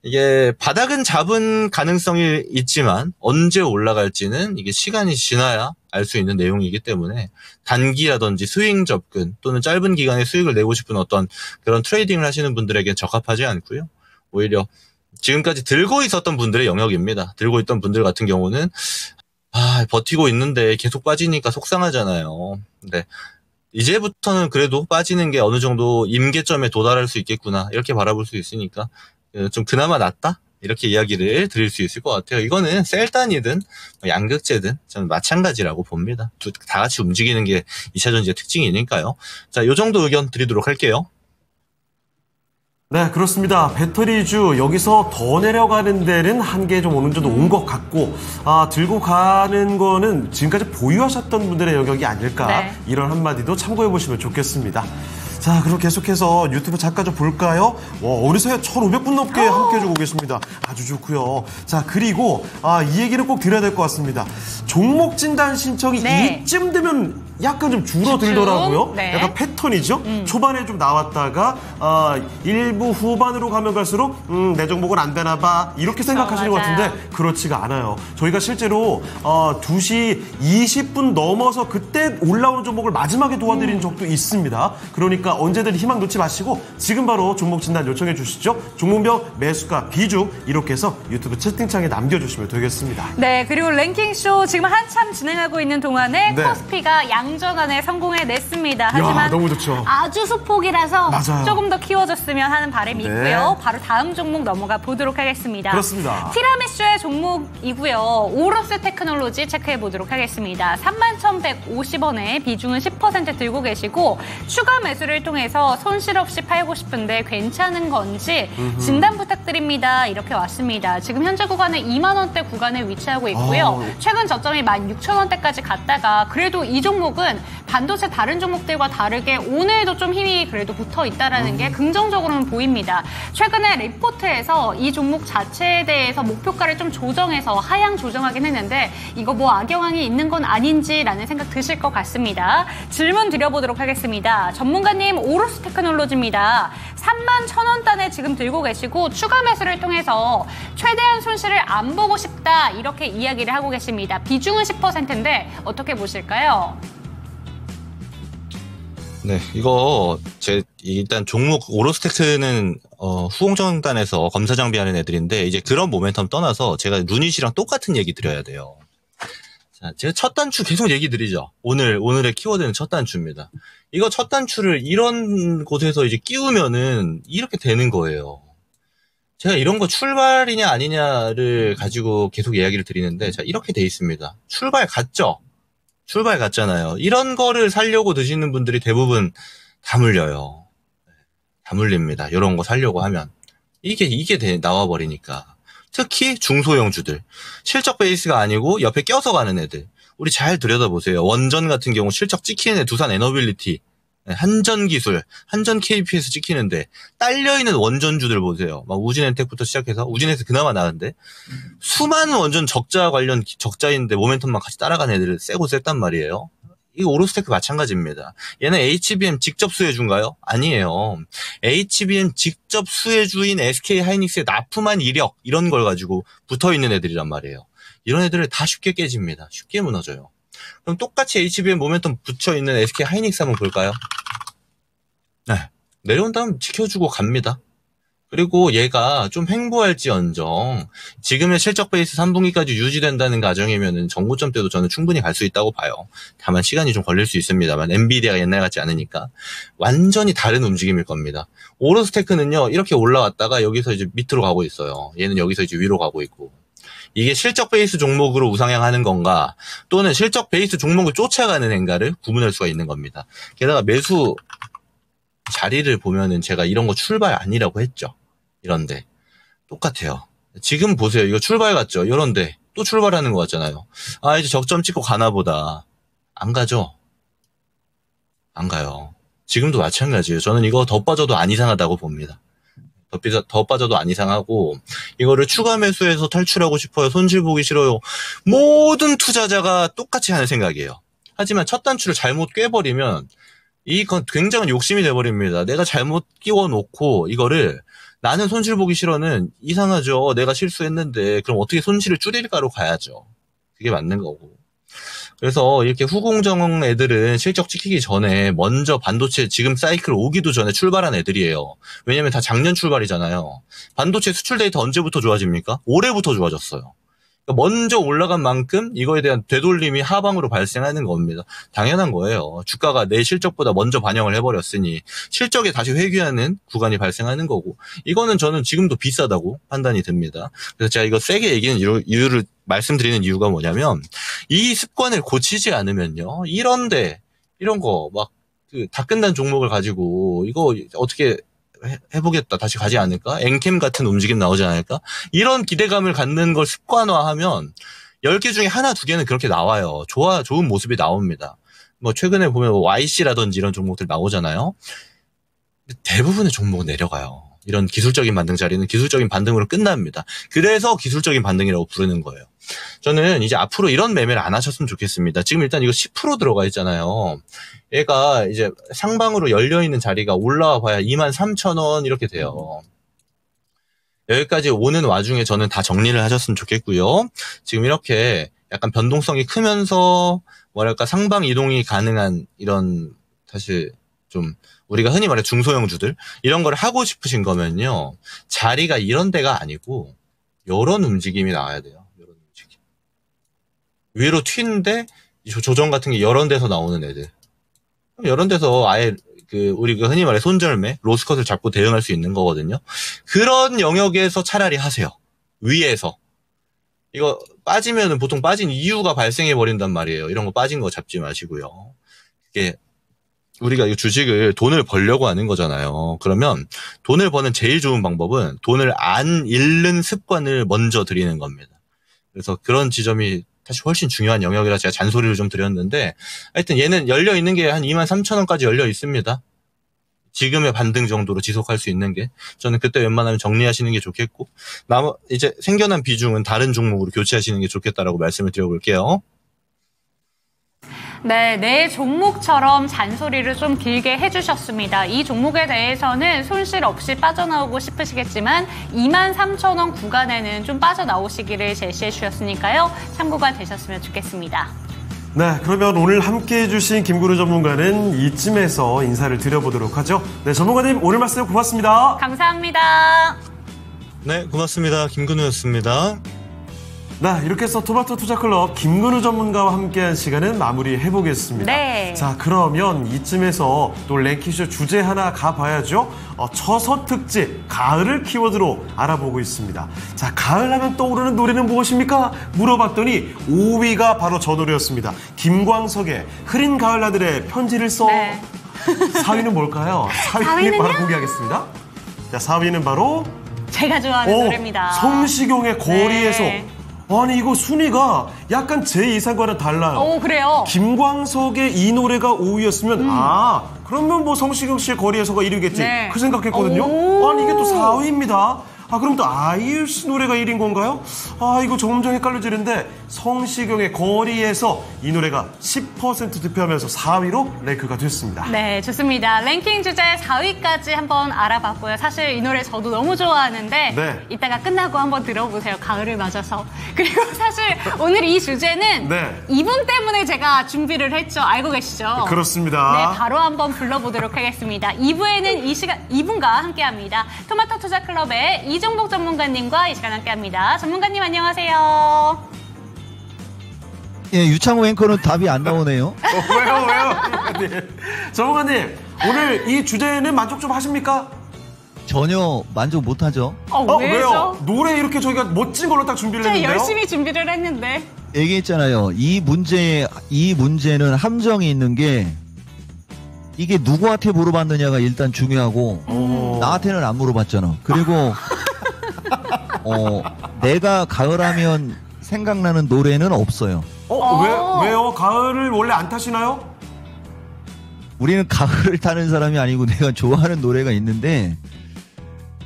이게 바닥은 잡은 가능성이 있지만 언제 올라갈지는 이게 시간이 지나야 알 수 있는 내용이기 때문에 단기라든지 스윙 접근 또는 짧은 기간에 수익을 내고 싶은 어떤 그런 트레이딩을 하시는 분들에게 적합하지 않고요. 오히려 지금까지 들고 있었던 분들의 영역입니다. 들고 있던 분들 같은 경우는 버티고 있는데 계속 빠지니까 속상하잖아요. 근데 이제부터는 그래도 빠지는 게 어느 정도 임계점에 도달할 수 있겠구나 이렇게 바라볼 수 있으니까 좀 그나마 낫다? 이렇게 이야기를 드릴 수 있을 것 같아요. 이거는 셀단이든 양극재든 저는 마찬가지라고 봅니다. 다 같이 움직이는 게 2차 전지의 특징이니까요. 자, 요 정도 의견 드리도록 할게요. 네, 그렇습니다. 배터리주 여기서 더 내려가는 데는 한계 좀 어느 정도 온 것 같고 들고 가는 거는 지금까지 보유하셨던 분들의 영역이 아닐까 네. 이런 한마디도 참고해 보시면 좋겠습니다. 자, 그럼 계속해서 유튜브 잠깐 좀 볼까요? 어느새 1,500분 넘게 함께 해주고 계십니다. 아주 좋고요. 자, 그리고 이 얘기를 꼭 드려야 될 것 같습니다. 종목 진단 신청이 네. 이쯤 되면 약간 좀 줄어들더라고요. 네. 약간 패턴이죠. 초반에 좀 나왔다가 일부 후반으로 가면 갈수록 내 종목은 안 되나 봐 이렇게 생각하시는 것 맞아요. 같은데 그렇지가 않아요. 저희가 실제로 2시 20분 넘어서 그때 올라오는 종목을 마지막에 도와드린 적도 있습니다. 그러니까 언제든 희망 놓지 마시고 지금 바로 종목 진단 요청해 주시죠. 종목명, 매수가, 비중 이렇게 해서 유튜브 채팅창에 남겨주시면 되겠습니다. 네, 그리고 랭킹쇼 지금 한참 진행하고 있는 동안에 네. 코스피가 양 양전환에 성공해냈습니다. 야, 하지만 너무 좋죠. 아주 소폭이라서 맞아요. 조금 더 키워줬으면 하는 바람이 네. 있고요. 바로 다음 종목 넘어가 보도록 하겠습니다. 그렇습니다. 티라미슈의 종목이고요. 오로스 테크놀로지 체크해 보도록 하겠습니다. 31,150원에 비중은 10% 들고 계시고 추가 매수를 통해서 손실 없이 팔고 싶은데 괜찮은 건지 진단 부탁드립니다. 이렇게 왔습니다. 지금 현재 구간은 2만 원대 구간에 위치하고 있고요. 최근 저점이 16,000원대까지 갔다가 그래도 이 종목은 반도체 다른 종목들과 다르게 오늘도 좀 힘이 그래도 붙어 있다라는 게 긍정적으로는 보입니다. 최근에 리포트에서 이 종목 자체에 대해서 목표가를 좀 조정해서 하향 조정하긴 했는데 이거 뭐 악영향이 있는 건 아닌지라는 생각 드실 것 같습니다. 질문 드려보도록 하겠습니다. 전문가님, 오로스 테크놀로지입니다. 31,000원단에 지금 들고 계시고 추가 매수를 통해서 최대한 손실을 안 보고 싶다 이렇게 이야기를 하고 계십니다. 비중은 10%인데 어떻게 보실까요? 네, 이거 일단 종목 오로스텍트는 후공정단에서 검사 장비하는 애들인데 이제 그런 모멘텀 떠나서 제가 루닛이랑 똑같은 얘기 드려야 돼요. 자, 제가 첫 단추 계속 얘기 드리죠. 오늘의 키워드는 첫 단추입니다. 이거 첫 단추를 이런 곳에서 이제 끼우면은 이렇게 되는 거예요. 제가 이런 거 출발이냐 아니냐를 가지고 계속 이야기를 드리는데 자, 이렇게 돼 있습니다. 출발 갔죠? 출발 갔잖아요. 이런 거를 사려고 드시는 분들이 대부분 다 물려요. 다 물립니다. 이런 거 사려고 하면. 이게 나와버리니까. 특히 중소형주들. 실적 베이스가 아니고 옆에 껴서 가는 애들. 우리 잘 들여다보세요. 원전 같은 경우 실적 찍히는 애 두산 에너빌리티. 한전기술, 한전 KPS 찍히는데 딸려있는 원전주들 보세요. 막 우진엔텍부터 시작해서 우진에서 그나마 나은데 수많은 원전 적자 관련 적자인데 모멘텀만 같이 따라가는 애들을 세고 셌단 말이에요. 이거 오로스테크 마찬가지입니다. 얘는 HBM 직접 수혜주인가요? 아니에요. HBM 직접 수혜주인 SK 하이닉스의 납품한 이력 이런 걸 가지고 붙어있는 애들이란 말이에요. 이런 애들을 다 쉽게 깨집니다. 쉽게 무너져요. 그럼 똑같이 HBM 모멘텀 붙여있는 SK 하이닉스 한번 볼까요? 네. 내려온 다음 지켜주고 갑니다. 그리고 얘가 좀 횡보할지언정 지금의 실적 베이스 3분기까지 유지된다는 가정이면은 정고점 때도 저는 충분히 갈 수 있다고 봐요. 다만 시간이 좀 걸릴 수 있습니다만 엔비디아가 옛날 같지 않으니까 완전히 다른 움직임일 겁니다. 오로스테크는요 이렇게 올라왔다가 여기서 이제 밑으로 가고 있어요. 얘는 여기서 이제 위로 가고 있고. 이게 실적 베이스 종목으로 우상향하는 건가 또는 실적 베이스 종목을 쫓아가는 행가를 구분할 수가 있는 겁니다. 게다가 매수 자리를 보면은 제가 이런 거 출발 아니라고 했죠. 이런데 똑같아요. 지금 보세요. 이거 출발 같죠? 이런데 또 출발하는 것 같잖아요. 아 이제 적점 찍고 가나 보다. 안 가죠? 안 가요. 지금도 마찬가지예요. 저는 이거 더 빠져도 안 이상하다고 봅니다. 더 빠져도 안 이상하고 이거를 추가 매수해서 탈출하고 싶어요. 손실 보기 싫어요. 모든 투자자가 똑같이 하는 생각이에요. 하지만 첫 단추를 잘못 꿰버리면 이건 굉장한 욕심이 돼버립니다. 내가 잘못 끼워놓고 이거를 나는 손실 보기 싫어는 이상하죠. 내가 실수했는데 그럼 어떻게 손실을 줄일까로 가야죠. 그게 맞는 거고. 그래서 이렇게 후공정 애들은 실적 찍히기 전에 먼저 반도체 지금 사이클 오기도 전에 출발한 애들이에요. 왜냐면 다 작년 출발이잖아요. 반도체 수출 데이터 언제부터 좋아집니까? 올해부터 좋아졌어요. 먼저 올라간 만큼 이거에 대한 되돌림이 하방으로 발생하는 겁니다. 당연한 거예요. 주가가 내 실적보다 먼저 반영을 해버렸으니 실적에 다시 회귀하는 구간이 발생하는 거고 이거는 저는 지금도 비싸다고 판단이 듭니다. 그래서 제가 이거 세게 얘기하는 이유를 말씀드리는 이유가 뭐냐면 이 습관을 고치지 않으면요. 이런 거 막 다 끝난 종목을 가지고 이거 어떻게 해보겠다. 다시 가지 않을까? 엔캠 같은 움직임 나오지 않을까? 이런 기대감을 갖는 걸 습관화하면 10개 중에 하나, 2개는 그렇게 나와요. 좋은 모습이 나옵니다. 뭐 최근에 보면 YC라든지 이런 종목들 나오잖아요. 대부분의 종목은 내려가요. 이런 기술적인 반등 자리는 기술적인 반등으로 끝납니다. 그래서 기술적인 반등이라고 부르는 거예요. 저는 이제 앞으로 이런 매매를 안 하셨으면 좋겠습니다. 지금 일단 이거 10% 들어가 있잖아요. 얘가 이제 상방으로 열려있는 자리가 올라와 봐야 23,000원 이렇게 돼요. 여기까지 오는 와중에 저는 다 정리를 하셨으면 좋겠고요. 지금 이렇게 약간 변동성이 크면서 뭐랄까 상방 이동이 가능한 이런 사실 좀 우리가 흔히 말해 중소형주들 이런 걸 하고 싶으신 거면요. 자리가 이런 데가 아니고 이런 움직임이 나와야 돼요. 이런 움직임. 위로 튀는데 조정 같은 게 여러 데서 나오는 애들. 여러 데서 아예 우리 흔히 말해 손절매, 로스컷을 잡고 대응할 수 있는 거거든요. 그런 영역에서 차라리 하세요. 위에서. 이거 빠지면은 보통 빠진 이유가 발생해 버린단 말이에요. 이런 거 빠진 거 잡지 마시고요. 이게 우리가 이 주식을 돈을 벌려고 하는 거잖아요. 그러면 돈을 버는 제일 좋은 방법은 돈을 안 잃는 습관을 먼저 들이는 겁니다. 그래서 그런 지점이 사실 훨씬 중요한 영역이라 제가 잔소리를 좀 드렸는데, 하여튼 얘는 열려 있는 게 한 23,000원까지 열려 있습니다. 지금의 반등 정도로 지속할 수 있는 게. 저는 그때 웬만하면 정리하시는 게 좋겠고, 이제 생겨난 비중은 다른 종목으로 교체하시는 게 좋겠다라고 말씀을 드려볼게요. 네, 내 종목처럼 잔소리를 좀 길게 해주셨습니다. 이 종목에 대해서는 손실 없이 빠져나오고 싶으시겠지만 23,000원 구간에는 좀 빠져나오시기를 제시해 주셨으니까요. 참고가 되셨으면 좋겠습니다. 네, 그러면 오늘 함께해 주신 김구루 전문가는 이쯤에서 인사를 드려보도록 하죠. 네, 전문가님 오늘 말씀 고맙습니다. 감사합니다. 네, 고맙습니다. 김근우였습니다. 네, 이렇게 해서 토마토 투자클럽 김근우 전문가와 함께한 시간은 마무리해보겠습니다. 네. 자, 그러면 이쯤에서 또 랭킹쇼 주제 하나 가봐야죠. 처서 특집, 가을을 키워드로 알아보고 있습니다. 자, 가을 하면 떠오르는 노래는 무엇입니까? 물어봤더니 5위가 바로 저 노래였습니다. 김광석의 흐린 가을나들의 편지를 써. 네. 4위는 뭘까요? 4위는 바로 공개하겠습니다. 자, 4위는 바로 제가 좋아하는 노래입니다. 성시경의 거리에서. 네. 아니, 이거 순위가 약간 제 예상과는 달라요. 오, 그래요? 김광석의 이 노래가 5위였으면 그러면 뭐 성시경 씨의 거리에서가 1위겠지. 네. 그 생각했거든요. 아니, 이게 또 4위입니다. 그럼 또 아이유 씨 노래가 1위인 건가요? 이거 점점 헷갈려지는데 성시경의 거리에서 이 노래가 10% 득표하면서 4위로 랭크가 됐습니다. 네, 좋습니다. 랭킹 주제 4위까지 한번 알아봤고요. 사실 이 노래 저도 너무 좋아하는데 네. 이따가 끝나고 한번 들어보세요. 가을을 맞아서. 그리고 사실 오늘 이 주제는 네. 이분 때문에 제가 준비를 했죠. 알고 계시죠? 그렇습니다. 네, 바로 한번 불러보도록 하겠습니다. 2부에는 이분과 함께합니다. 토마토 투자클럽의 이종복 전문가님과 이 시간 함께합니다. 전문가님 안녕하세요. 예, 유창호 앵커는 답이 안 나오네요. 왜요? 네. 전문가님, 오늘 이 주제는 만족 좀 하십니까? 전혀 만족 못하죠. 왜요? 노래 이렇게 저희가 멋진 걸로 딱 준비를 제가 했는데요. 열심히 준비를 했는데. 얘기했잖아요. 이 문제는 함정이 있는 게 이게 누구한테 물어봤느냐가 일단 중요하고 나한테는 안 물어봤잖아. 그리고 내가 가을하면 생각나는 노래는 없어요. 왜요? 가을을 원래 안 타시나요? 우리는 가을을 타는 사람이 아니고 내가 좋아하는 노래가 있는데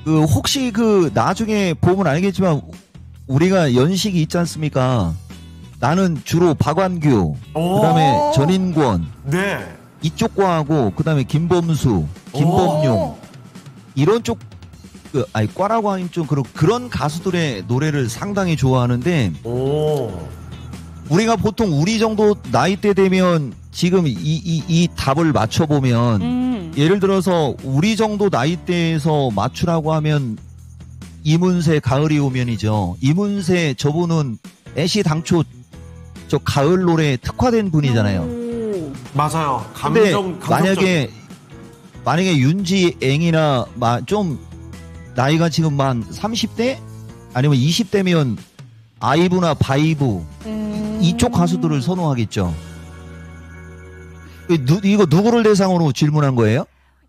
혹시 나중에 보면 알겠지만 우리가 연식이 있지 않습니까? 나는 주로 박완규, 그다음에 전인권, 네. 이쪽 과하고 그다음에 김범수, 김범용 이런 쪽 과라고 하면 좀 그런 가수들의 노래를 상당히 좋아하는데 우리가 보통 우리 정도 나이대 되면 지금 이 답을 맞춰보면 예를 들어서 우리 정도 나이대에서 맞추라고 하면 이문세 가을이 오면이죠. 이문세 저분은 당초 저 가을 노래에 특화된 분이잖아요. 맞아요. 근데 만약에 윤지앵이나 좀 나이가 지금 만 30대 아니면 20대면 아이브나 바이브 이쪽 가수들을 선호하겠죠. 이거 누구를 대상으로 질문한 거예요?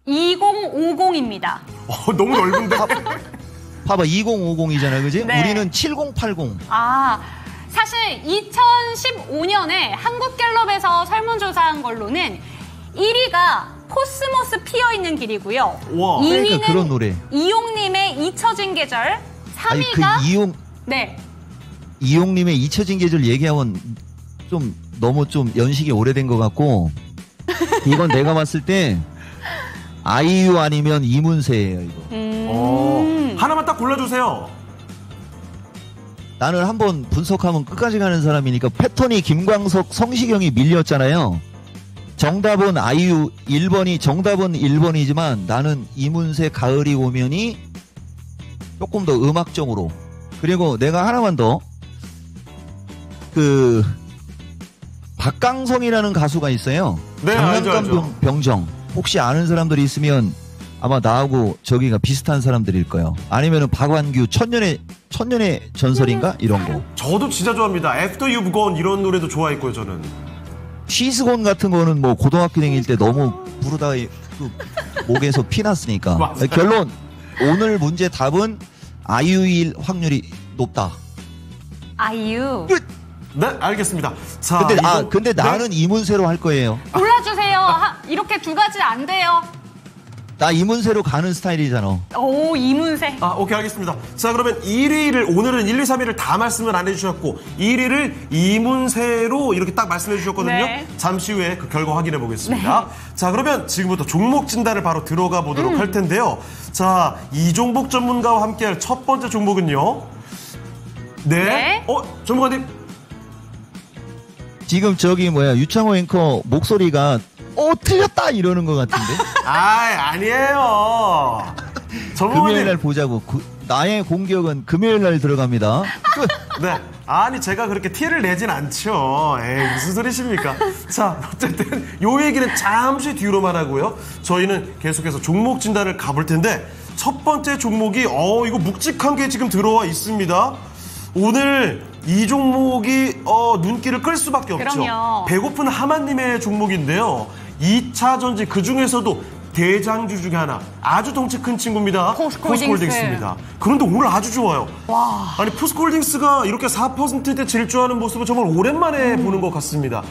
2050입니다. 너무 넓은데. 봐봐 2050이잖아요, 그지? 네. 우리는 7080. 사실 2015년에 한국갤럽에서 설문조사한 걸로는 1위가 코스모스 피어있는 길이고요. 와. 2위는 그러니까 그런 노래. 이용님의 잊혀진 계절, 3위가 네. 이용님의 잊혀진 계절 얘기하면 좀 너무 좀 연식이 오래된 것 같고 이건 내가 봤을 때 아이유 아니면 이문세예요, 이거. 하나만 딱 골라주세요. 나는 한번 분석하면 끝까지 가는 사람이니까 패턴이 김광석, 성시경이 밀렸잖아요. 정답은 아이유 1번이 정답은 1번이지만 나는 이문세 가을이 오면이 조금 더 음악적으로. 그리고 내가 하나만 더 박강성이라는 가수가 있어요. 네, 알죠, 알죠. 장난감 병정. 혹시 아는 사람들이 있으면 아마 나하고 저기가 비슷한 사람들일 거예요. 아니면은 박완규 천년의 전설인가 이런 거. 저도 진짜 좋아합니다. After You've Gone 이런 노래도 좋아했고요, 저는. 시스곤 같은 거는 뭐 고등학교 다닐 때 너무 부르다가 그 목에서 피 났으니까. 맞아요. 결론 오늘 문제 답은 아이유일 확률이 높다. 아이유. 네, 알겠습니다. 자, 근데 나는 이문세로 할 거예요. 골라주세요. 이렇게 두 가지 안 돼요. 나 이문세로 가는 스타일이잖아. 오, 이문세. 오케이, 알겠습니다. 자, 그러면 1위를, 오늘은 1, 2, 3위를 다 말씀을 안 해주셨고, 1위를 이문세로 이렇게 딱 말씀해 주셨거든요. 네. 잠시 후에 그 결과 확인해 보겠습니다. 자, 그러면 지금부터 종목 진단을 바로 들어가 보도록 할 텐데요. 자, 이종복 전문가와 함께할 첫 번째 종목은요. 네. 전문가님. 지금 유창호 앵커 목소리가 틀렸다 이러는 것 같은데. 아니에요. 금요일 날 보자고. 나의 공격은 금요일 날 들어갑니다. 네. 아니, 제가 그렇게 티를 내진 않죠. 에이, 무슨 소리십니까? 자, 어쨌든 요 얘기는 잠시 뒤로만 하고요. 저희는 계속해서 종목 진단을 가볼 텐데, 첫 번째 종목이 이거 묵직한 게 지금 들어와 있습니다. 오늘 이 종목이 눈길을 끌 수밖에 없죠. 그럼요. 배고픈 하마님의 종목인데요. 2차 전지 그중에서도 대장주 중에 하나, 아주 덩치 큰 친구입니다. 포스코홀딩스입니다. 그런데 오늘 아주 좋아요. 와. 아니, 포스코홀딩스가 이렇게 4%대 질주하는 모습을 정말 오랜만에 보는 것 같습니다.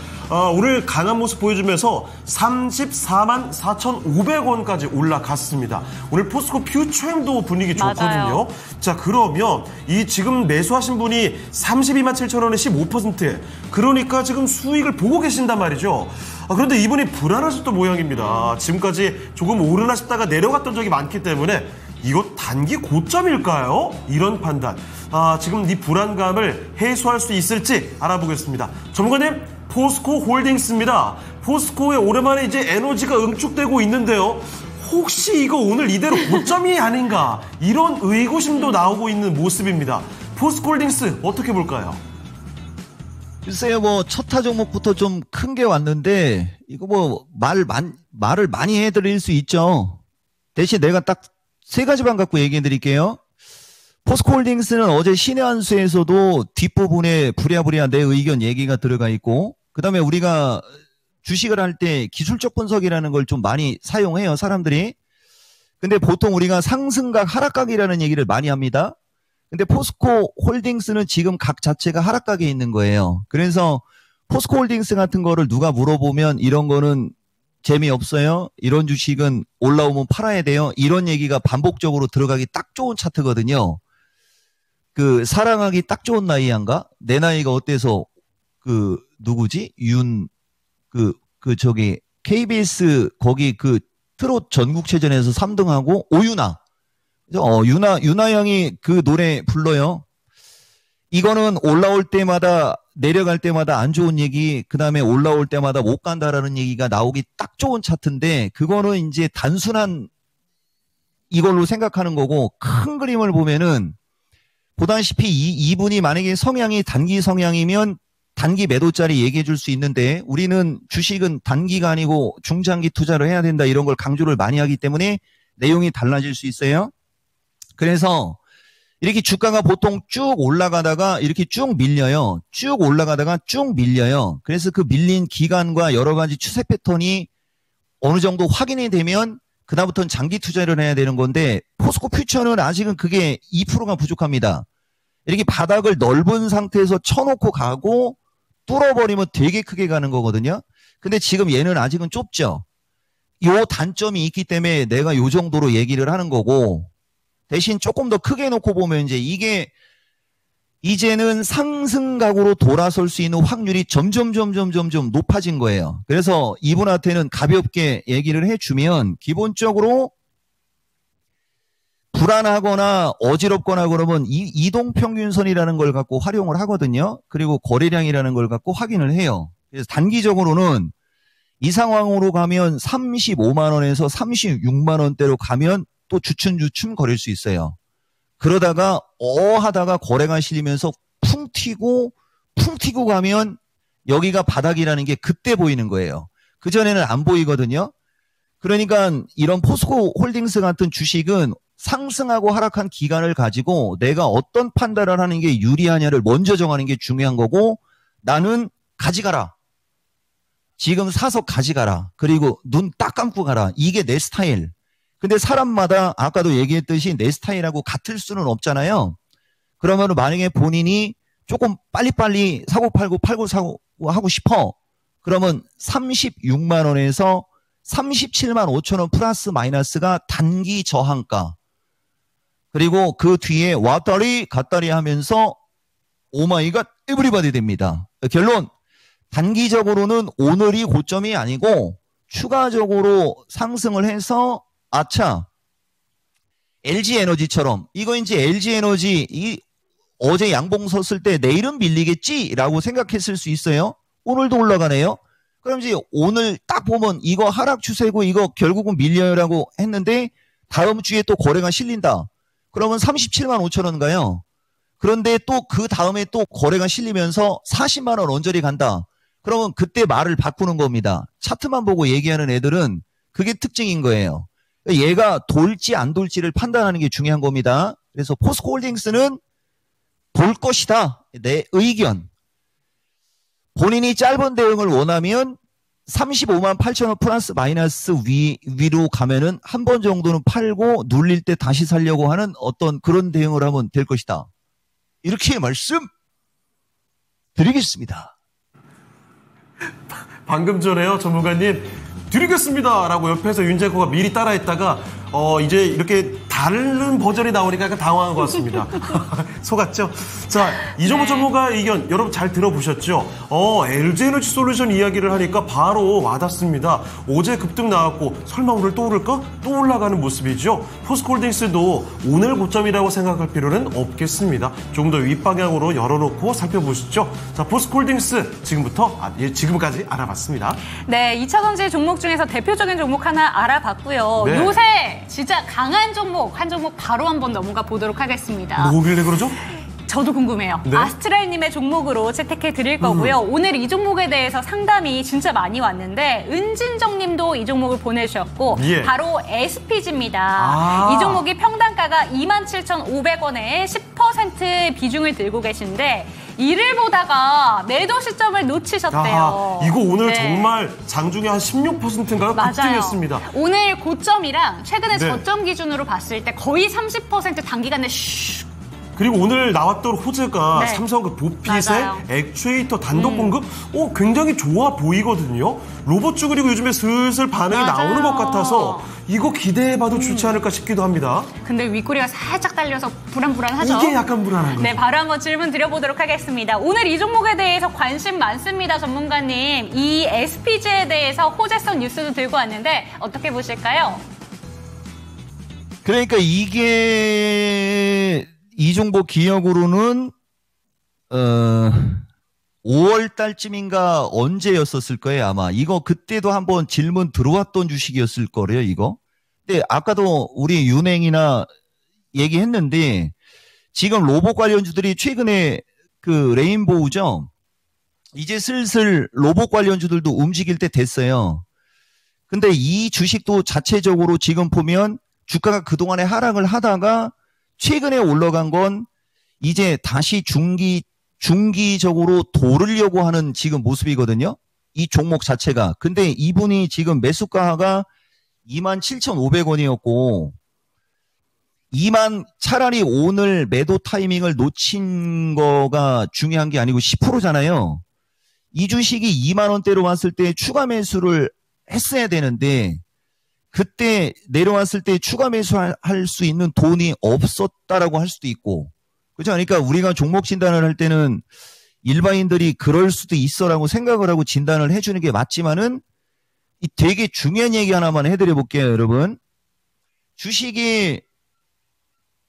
오늘 강한 모습 보여주면서 34만 4,500원까지 올라갔습니다. 오늘 포스코 퓨처엠도 분위기 좋거든요. 맞아요. 자, 그러면 이 지금 매수하신 분이 32만 7천원에 15%. 그러니까 지금 수익을 보고 계신단 말이죠. 그런데 이분이 불안하셨던 모양입니다. 지금까지 조금 오르나 싶다가 내려갔던 적이 많기 때문에 이거 단기 고점일까요? 이런 판단. 지금 이 불안감을 해소할 수 있을지 알아보겠습니다. 전문가님, 포스코 홀딩스입니다. 포스코에 오랜만에 이제 에너지가 응축되고 있는데요. 혹시 이거 오늘 이대로 고점이 아닌가? 이런 의구심도 나오고 있는 모습입니다. 포스코 홀딩스 어떻게 볼까요? 글쎄요, 첫타 종목부터 좀 큰 게 왔는데, 이거 말을 많이 해드릴 수 있죠. 대신 내가 딱 3가지만 갖고 얘기해 드릴게요. 포스코홀딩스는 어제 신의 한 수에서도 뒷부분에 부랴부랴 내 의견 얘기가 들어가 있고, 그 다음에 우리가 주식을 할 때 기술적 분석이라는 걸 좀 많이 사용해요, 사람들이. 근데 보통 우리가 상승각, 하락각이라는 얘기를 많이 합니다. 근데 포스코 홀딩스는 지금 각 자체가 하락각에 있는 거예요. 그래서 포스코 홀딩스 같은 거를 누가 물어보면 이런 거는 재미없어요. 이런 주식은 올라오면 팔아야 돼요. 이런 얘기가 반복적으로 들어가기 딱 좋은 차트거든요. 사랑하기 딱 좋은 나이인가? 내 나이가 어때서 누구지? KBS 거기 트롯 전국체전에서 3등하고 오유나. 유나 양이 그 노래 불러요. 이거는 올라올 때마다 내려갈 때마다 안 좋은 얘기, 그 다음에 올라올 때마다 못 간다라는 얘기가 나오기 딱 좋은 차트인데, 그거는 이제 단순한 이걸로 생각하는 거고, 큰 그림을 보면은 보다시피 이분이 만약에 성향이 단기 성향이면 단기 매도짜리 얘기해 줄 수 있는데, 우리는 주식은 단기가 아니고 중장기 투자를 해야 된다, 이런 걸 강조를 많이 하기 때문에 내용이 달라질 수 있어요. 그래서 이렇게 주가가 보통 쭉 올라가다가 이렇게 쭉 밀려요. 쭉 올라가다가 쭉 밀려요. 그래서 그 밀린 기간과 여러 가지 추세 패턴이 어느 정도 확인이 되면 그다음부터는 장기 투자를 해야 되는 건데, 포스코 퓨처는 아직은 그게 2%가 부족합니다. 이렇게 바닥을 넓은 상태에서 쳐놓고 가고 뚫어버리면 되게 크게 가는 거거든요. 근데 지금 얘는 아직은 좁죠. 요 단점이 있기 때문에 내가 요 정도로 얘기를 하는 거고, 대신 조금 더 크게 놓고 보면 이게 이제는 상승각으로 돌아설 수 있는 확률이 점점 높아진 거예요. 그래서 이분한테는 가볍게 얘기를 해주면, 기본적으로 불안하거나 어지럽거나 그러면 이동평균선이라는 걸 갖고 활용을 하거든요. 그리고 거래량이라는 걸 갖고 확인을 해요. 그래서 단기적으로는 이 상황으로 가면 35만 원에서 36만 원대로 가면 또 주춤주춤 거릴 수 있어요. 그러다가 하다가 거래가 실리면서 풍 튀고 가면 여기가 바닥이라는 게 그때 보이는 거예요. 그전에는 안 보이거든요. 그러니까 이런 포스코 홀딩스 같은 주식은 상승하고 하락한 기간을 가지고 내가 어떤 판단을 하는 게 유리하냐를 먼저 정하는 게 중요한 거고, 나는 가져가라. 지금 사서 가져가라. 그리고 눈 딱 감고 가라. 이게 내 스타일. 근데 사람마다 아까도 얘기했듯이 내 스타일하고 같을 수는 없잖아요. 그러면 만약에 본인이 조금 빨리빨리 사고 팔고 사고 하고 싶어. 그러면 36만 원에서 37만 5천 원 플러스 마이너스가 단기 저항가. 그리고 그 뒤에 왔다리 갔다리 하면서 오마이갓 에브리바디 됩니다. 결론, 단기적으로는 오늘이 고점이 아니고 추가적으로 상승을 해서 아차, LG에너지처럼 이거 이제 LG에너지 어제 양봉 섰을 때 내일은 밀리겠지라고 생각했을 수 있어요. 오늘도 올라가네요. 그럼 이제 오늘 딱 보면 이거 하락 추세고 이거 결국은 밀려요라고 했는데 다음 주에 또 거래가 실린다. 그러면 37만 5천 원 가요. 그런데 또 그 다음에 또 거래가 실리면서 40만 원 언저리 간다. 그러면 그때 말을 바꾸는 겁니다. 차트만 보고 얘기하는 애들은 그게 특징인 거예요. 얘가 돌지 안 돌지를 판단하는 게 중요한 겁니다. 그래서 포스코 홀딩스는 돌 것이다. 내 의견. 본인이 짧은 대응을 원하면 35만 8천 원 플러스 마이너스 위로 가면은 한 번 정도는 팔고 눌릴 때 다시 살려고 하는 어떤 그런 대응을 하면 될 것이다. 이렇게 말씀 드리겠습니다. 방금 전에요, 전문가님. 드리겠습니다! 라고 옆에서 윤재코가 미리 따라했다가, 이제 이렇게 다른 버전이 나오니까 약간 당황한 것 같습니다. 속았죠? 자, 이종호 전문가 의견 여러분 잘 들어보셨죠? LG에너지 솔루션 이야기를 하니까 바로 와닿습니다. 어제 급등 나왔고, 설마 오늘 또 오를까? 또 올라가는 모습이죠. 포스코홀딩스도 오늘 고점이라고 생각할 필요는 없겠습니다. 조금 더 윗방향으로 열어놓고 살펴보시죠. 자, 포스코홀딩스 지금까지 알아봤습니다. 네, 2차전지 종목 중에서 대표적인 종목 하나 알아봤고요. 네. 요새 진짜 강한 종목, 한 종목 바로 한번 넘어가 보도록 하겠습니다. 뭐길래 그러죠? 저도 궁금해요. 네? 아스트랄님의 종목으로 채택해 드릴 거고요. 오늘 이 종목에 대해서 상담이 진짜 많이 왔는데 은진정님도 이 종목을 보내주셨고 예. 바로 SPG입니다. 이 종목이 평단가가 27,500원에 10% 비중을 들고 계신데 이를 보다가 매도 시점을 놓치셨대요. 이거 오늘 네. 정말 장중에 한 16%인가요? 급등했습니다. 오늘 고점이랑 최근에 네. 저점 기준으로 봤을 때 거의 30% 단기간에 그리고 오늘 나왔던 호재가 네. 삼성 그 보핏의 맞아요. 액추에이터 단독 공급, 굉장히 좋아 보이거든요. 로봇주 그리고 요즘에 슬슬 반응이 맞아요. 나오는 것 같아서 이거 기대해봐도 좋지 않을까 싶기도 합니다. 근데 윗꼬리가 살짝 딸려서 불안불안하죠? 이게 약간 불안한 거죠. 네, 바로 한번 질문 드려보도록 하겠습니다. 오늘 이 종목에 대해서 관심 많습니다, 전문가님. 이 SPG에 대해서 호재성 뉴스도 들고 왔는데 어떻게 보실까요? 그러니까 이게 이 종목 기억으로는 5월 달쯤인가 언제였었을 거예요, 아마. 이거 그때도 한번 질문 들어왔던 주식이었을 거래요, 이거. 근데 아까도 우리 윤행이나 얘기했는데 지금 로봇 관련주들이 최근에 그 레인보우죠. 이제 슬슬 로봇 관련주들도 움직일 때 됐어요. 근데 이 주식도 자체적으로 지금 보면 주가가 그동안에 하락을 하다가 최근에 올라간 건 이제 다시 중기적으로 도르려고 하는 지금 모습이거든요. 이 종목 자체가. 근데 이분이 지금 매수가가 27,500원이었고 차라리 오늘 매도 타이밍을 놓친 거가 중요한 게 아니고 10%잖아요. 이 주식이 2만 원대로 왔을 때 추가 매수를 했어야 되는데 그때 내려왔을 때 추가 매수할 수 있는 돈이 없었다라고 할 수도 있고, 그렇죠? 그러니까 우리가 종목 진단을 할 때는 일반인들이 그럴 수도 있어라고 생각을 하고 진단을 해주는 게 맞지만은 되게 중요한 얘기 하나만 해드려 볼게요, 여러분. 주식이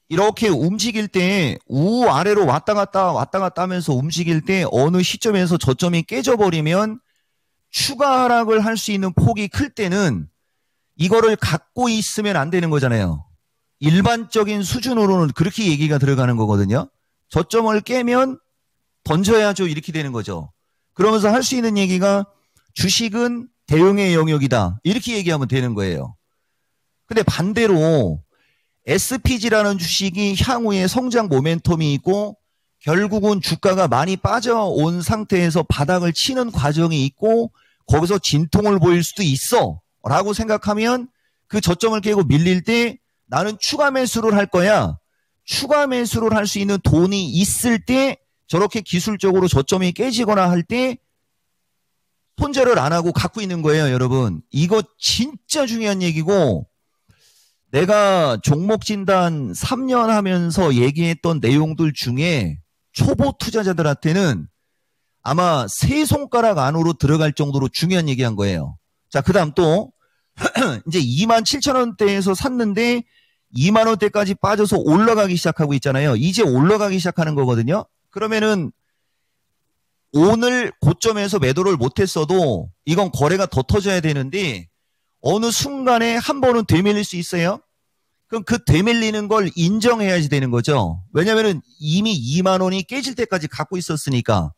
이렇게 움직일 때 우아래로 왔다 갔다 하면서 움직일 때 어느 시점에서 저점이 깨져버리면 추가 하락을 할 수 있는 폭이 클 때는 이거를 갖고 있으면 안 되는 거잖아요. 일반적인 수준으로는 그렇게 얘기가 들어가는 거거든요. 저점을 깨면 던져야죠. 이렇게 되는 거죠. 그러면서 할 수 있는 얘기가 주식은 대응의 영역이다. 이렇게 얘기하면 되는 거예요. 근데 반대로 SPG라는 주식이 향후에 성장 모멘텀이 있고 결국은 주가가 많이 빠져온 상태에서 바닥을 치는 과정이 있고 거기서 진통을 보일 수도 있어 라고 생각하면 그 저점을 깨고 밀릴 때 나는 추가 매수를 할 거야. 추가 매수를 할 수 있는 돈이 있을 때 저렇게 기술적으로 저점이 깨지거나 할 때 손절을 안 하고 갖고 있는 거예요, 여러분. 이거 진짜 중요한 얘기고 내가 종목 진단 3년 하면서 얘기했던 내용들 중에 초보 투자자들한테는 아마 세 손가락 안으로 들어갈 정도로 중요한 얘기한 거예요. 자, 그 다음 또 이제 27,000원대에서 샀는데 2만원대까지 빠져서 올라가기 시작하고 있잖아요. 이제 올라가기 시작하는 거거든요. 그러면은 오늘 고점에서 매도를 못했어도 이건 거래가 더 터져야 되는데 어느 순간에 한 번은 되밀릴 수 있어요. 그럼 그 되밀리는 걸 인정해야지 되는 거죠. 왜냐면은 이미 2만 원이 깨질 때까지 갖고 있었으니까.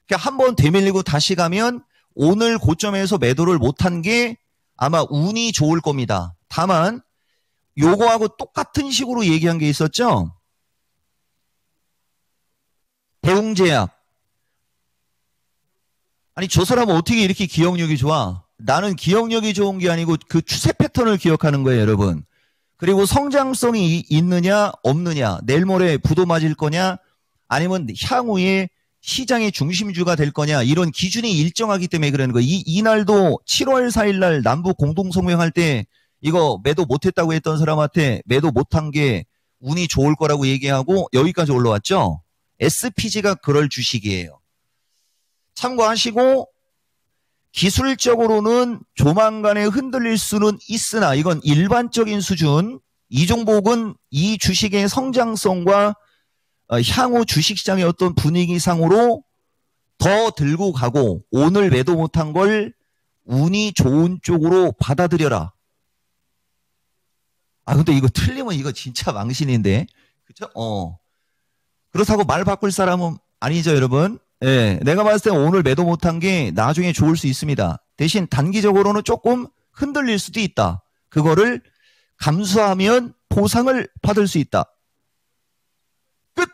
그러니까 한 번 되밀리고 다시 가면 오늘 고점에서 매도를 못한 게 아마 운이 좋을 겁니다. 다만 요거하고 똑같은 식으로 얘기한 게 있었죠. 대웅제약. 아니 저 사람은 어떻게 이렇게 기억력이 좋아? 나는 기억력이 좋은 게 아니고 그 추세 패턴을 기억하는 거예요, 여러분. 그리고 성장성이 있느냐 없느냐, 내일 모레 부도 맞을 거냐 아니면 향후에 시장의 중심주가 될 거냐, 이런 기준이 일정하기 때문에 그러는 거예요. 이날도 7월 4일 날 남북 공동성명할 때 이거 매도 못했다고 했던 사람한테 매도 못한 게 운이 좋을 거라고 얘기하고 여기까지 올라왔죠. SPG가 그럴 주식이에요. 참고하시고 기술적으로는 조만간에 흔들릴 수는 있으나 이건 일반적인 수준. 이 종목은 이 주식의 성장성과 향후 주식시장의 어떤 분위기상으로 더 들고 가고 오늘 매도 못한 걸 운이 좋은 쪽으로 받아들여라. 아 근데 이거 틀리면 이거 진짜 망신인데. 그쵸? 그렇다고 말 바꿀 사람은 아니죠, 여러분. 예, 내가 봤을 때 오늘 매도 못한 게 나중에 좋을 수 있습니다. 대신 단기적으로는 조금 흔들릴 수도 있다. 그거를 감수하면 보상을 받을 수 있다. 끝!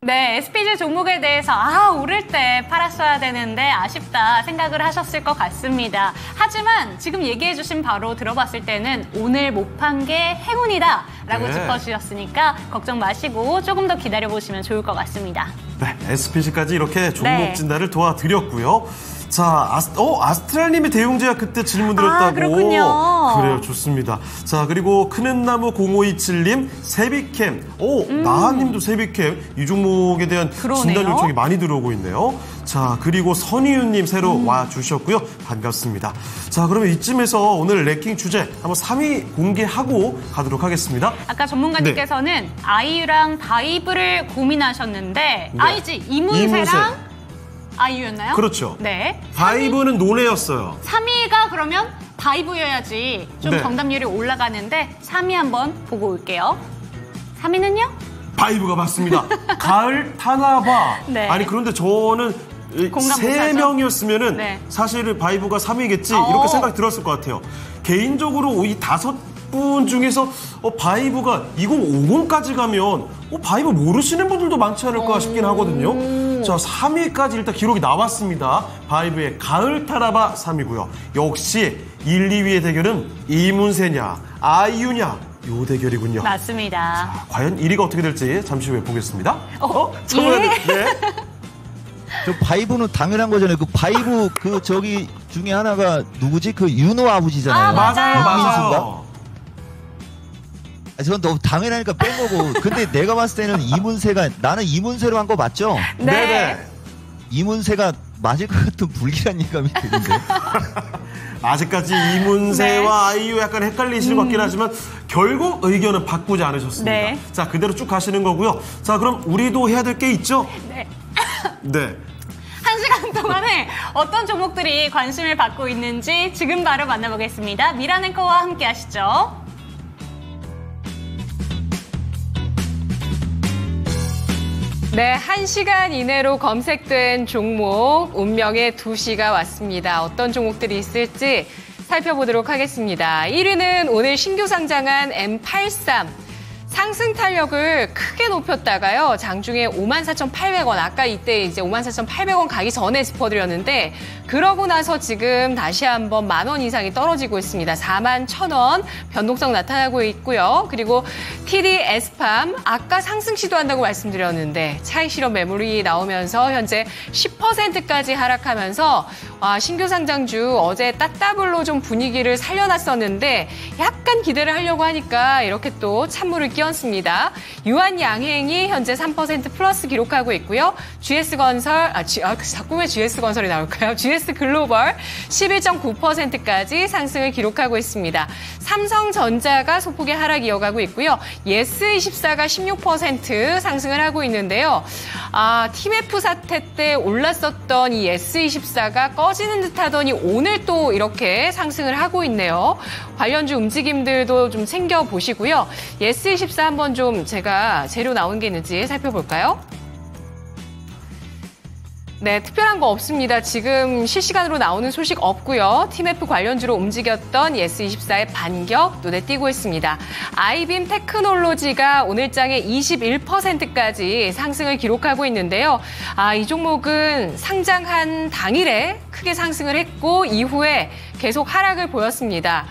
네, SPG 종목에 대해서 오를 때 팔았어야 되는데 아쉽다 생각을 하셨을 것 같습니다. 하지만 지금 얘기해 주신 바로 들어봤을 때는 오늘 못 판 게 행운이다 라고 네. 짚어주셨으니까 걱정 마시고 조금 더 기다려보시면 좋을 것 같습니다. 네, SPG까지 이렇게 종목 네. 진단을 도와드렸고요. 자, 아스트랄님이 대웅제약 그때 질문 드렸다고. 그렇군요. 그래요, 좋습니다. 자, 그리고 크는나무 0527님, 세비캠. 나하님도 세비캠. 이 종목에 대한 그러네요. 진단 요청이 많이 들어오고 있네요. 자, 그리고 선희윤님 새로 와주셨고요. 반갑습니다. 자, 그러면 이쯤에서 오늘 랭킹 주제 한번 3위 공개하고 가도록 하겠습니다. 아까 전문가님께서는 아이유랑 바이브를 고민하셨는데 네. 아이지 이문세랑 아이유였나요? 그렇죠. 네. 바이브는 논외였어요. 3위가 그러면 바이브여야지 좀 네. 정답률이 올라가는데 3위 한번 보고 올게요. 3위는요? 바이브가 맞습니다. 가을 타나봐. 네. 아니 그런데 저는 공감 세 못하죠? 명이었으면은 네. 사실은 바이브가 3위겠지 이렇게 생각이 들었을 것 같아요. 개인적으로 이 5분 중에서 바이브가 2050까지 가면 바이브 모르시는 분들도 많지 않을까 싶긴 하거든요. 자, 3위까지 일단 기록이 나왔습니다. 바이브의 가을 타나봐 3위고요. 역시 1, 2위의 대결은 이문세냐 아이유냐 요 대결이군요. 맞습니다. 과연 1위가 어떻게 될지 잠시 후에 보겠습니다. 예. 네. 저 바이브는 당연한 거잖아요. 그 바이브 그 저기 중에 하나가 누구지? 그 윤호 아버지잖아요. 맞아요. 저건 너무 당연하니까 뺀 거고. 근데 내가 봤을 때는 나는 이문세로 한 거 맞죠? 네. 이문세가 맞을 것 같은 불길한 예감이 드는데. 아직까지 이문세와 아이유 약간 헷갈리시는 것 같긴 하지만 결국 의견은 바꾸지 않으셨습니다. 네. 자, 그대로 쭉 가시는 거고요. 자, 그럼 우리도 해야 될 게 있죠? 네. 네. 1시간 동안에 어떤 종목들이 관심을 받고 있는지 지금 바로 만나보겠습니다. 미란 앵커와 함께 하시죠. 네, 1시간 이내로 검색된 종목 운명의 2시가 왔습니다. 어떤 종목들이 있을지 살펴보도록 하겠습니다. 1위는 오늘 신규 상장한 M83. 상승 탄력을 크게 높였다가요. 장중에 54,800원, 아까 이때 이제 54,800원 가기 전에 짚어드렸는데 그러고 나서 지금 다시 한번 10,000원 이상이 떨어지고 있습니다. 41,000원 변동성 나타나고 있고요. 그리고 TD 에스팜 아까 상승 시도한다고 말씀드렸는데 차익 실현 매물이 나오면서 현재 10%까지 하락하면서 신규 상장주 어제 따따블로 좀 분위기를 살려놨었는데 약간 기대를 하려고 하니까 이렇게 또 찬물을 끼얹습니다. 유한양행이 현재 3% 플러스 기록하고 있고요. GS건설, 자꾸 왜 GS건설이 나올까요? GS글로벌 11.9%까지 상승을 기록하고 있습니다. 삼성전자가 소폭의 하락 이어가고 있고요. 예스24가 16% 상승을 하고 있는데요. TMF 사태 때 올랐었던 이 예스24가 꺼지는 듯 하더니 오늘 또 이렇게 상승을 하고 있네요. 관련주 움직임들도 좀 챙겨보시고요. 예스24 한번 좀 제가 재료 나온 게 있는지 살펴볼까요? 네, 특별한 거 없습니다. 지금 실시간으로 나오는 소식 없고요. TMF 관련주로 움직였던 예스24의 반격 눈에 띄고 있습니다. 아이빔 테크놀로지가 오늘장에 21%까지 상승을 기록하고 있는데요. 이 종목은 상장한 당일에 크게 상승을 했고 이후에 계속 하락을 보였습니다.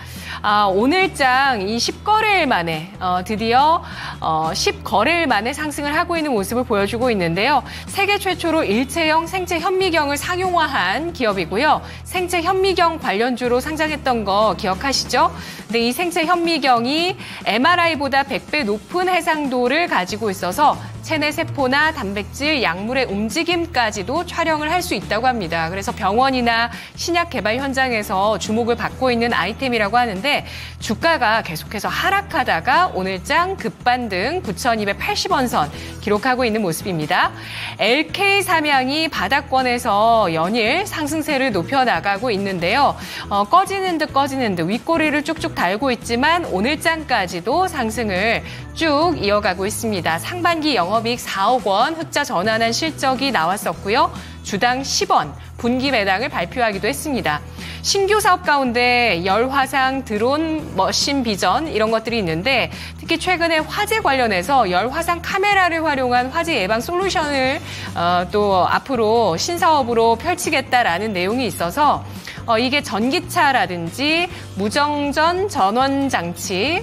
오늘장 이 10거래일 만에 드디어 10거래일 만에 상승을 하고 있는 모습을 보여주고 있는데요. 세계 최초로 일체형 생체 현미경을 상용화한 기업이고요. 생체 현미경 관련주로 상장했던 거 기억하시죠? 근데 이 생체 현미경이 MRI보다 100배 높은 해상도를 가지고 있어서 체내 세포나 단백질, 약물의 움직임까지도 촬영을 할 수 있다고 합니다. 그래서 병원이나 신약 개발 현장에서 주목을 받고 있는 아이템이라고 하는데 주가가 계속해서 하락하다가 오늘장 급반등 9,280원 선 기록하고 있는 모습입니다. LK 삼양이 바닥권에서 연일 상승세를 높여나가고 있는데요. 꺼지는 듯 윗꼬리를 쭉쭉 달고 있지만 오늘장까지도 상승을 쭉 이어가고 있습니다. 상반기 영업이익 4억 원 흑자 전환한 실적이 나왔었고요. 주당 10원 분기 매당을 발표하기도 했습니다. 신규 사업 가운데 열화상, 드론, 머신 비전 이런 것들이 있는데 특히 최근에 화재 관련해서 열화상 카메라를 활용한 화재 예방 솔루션을 또 앞으로 신사업으로 펼치겠다라는 내용이 있어서 이게 전기차라든지 무정전 전원 장치,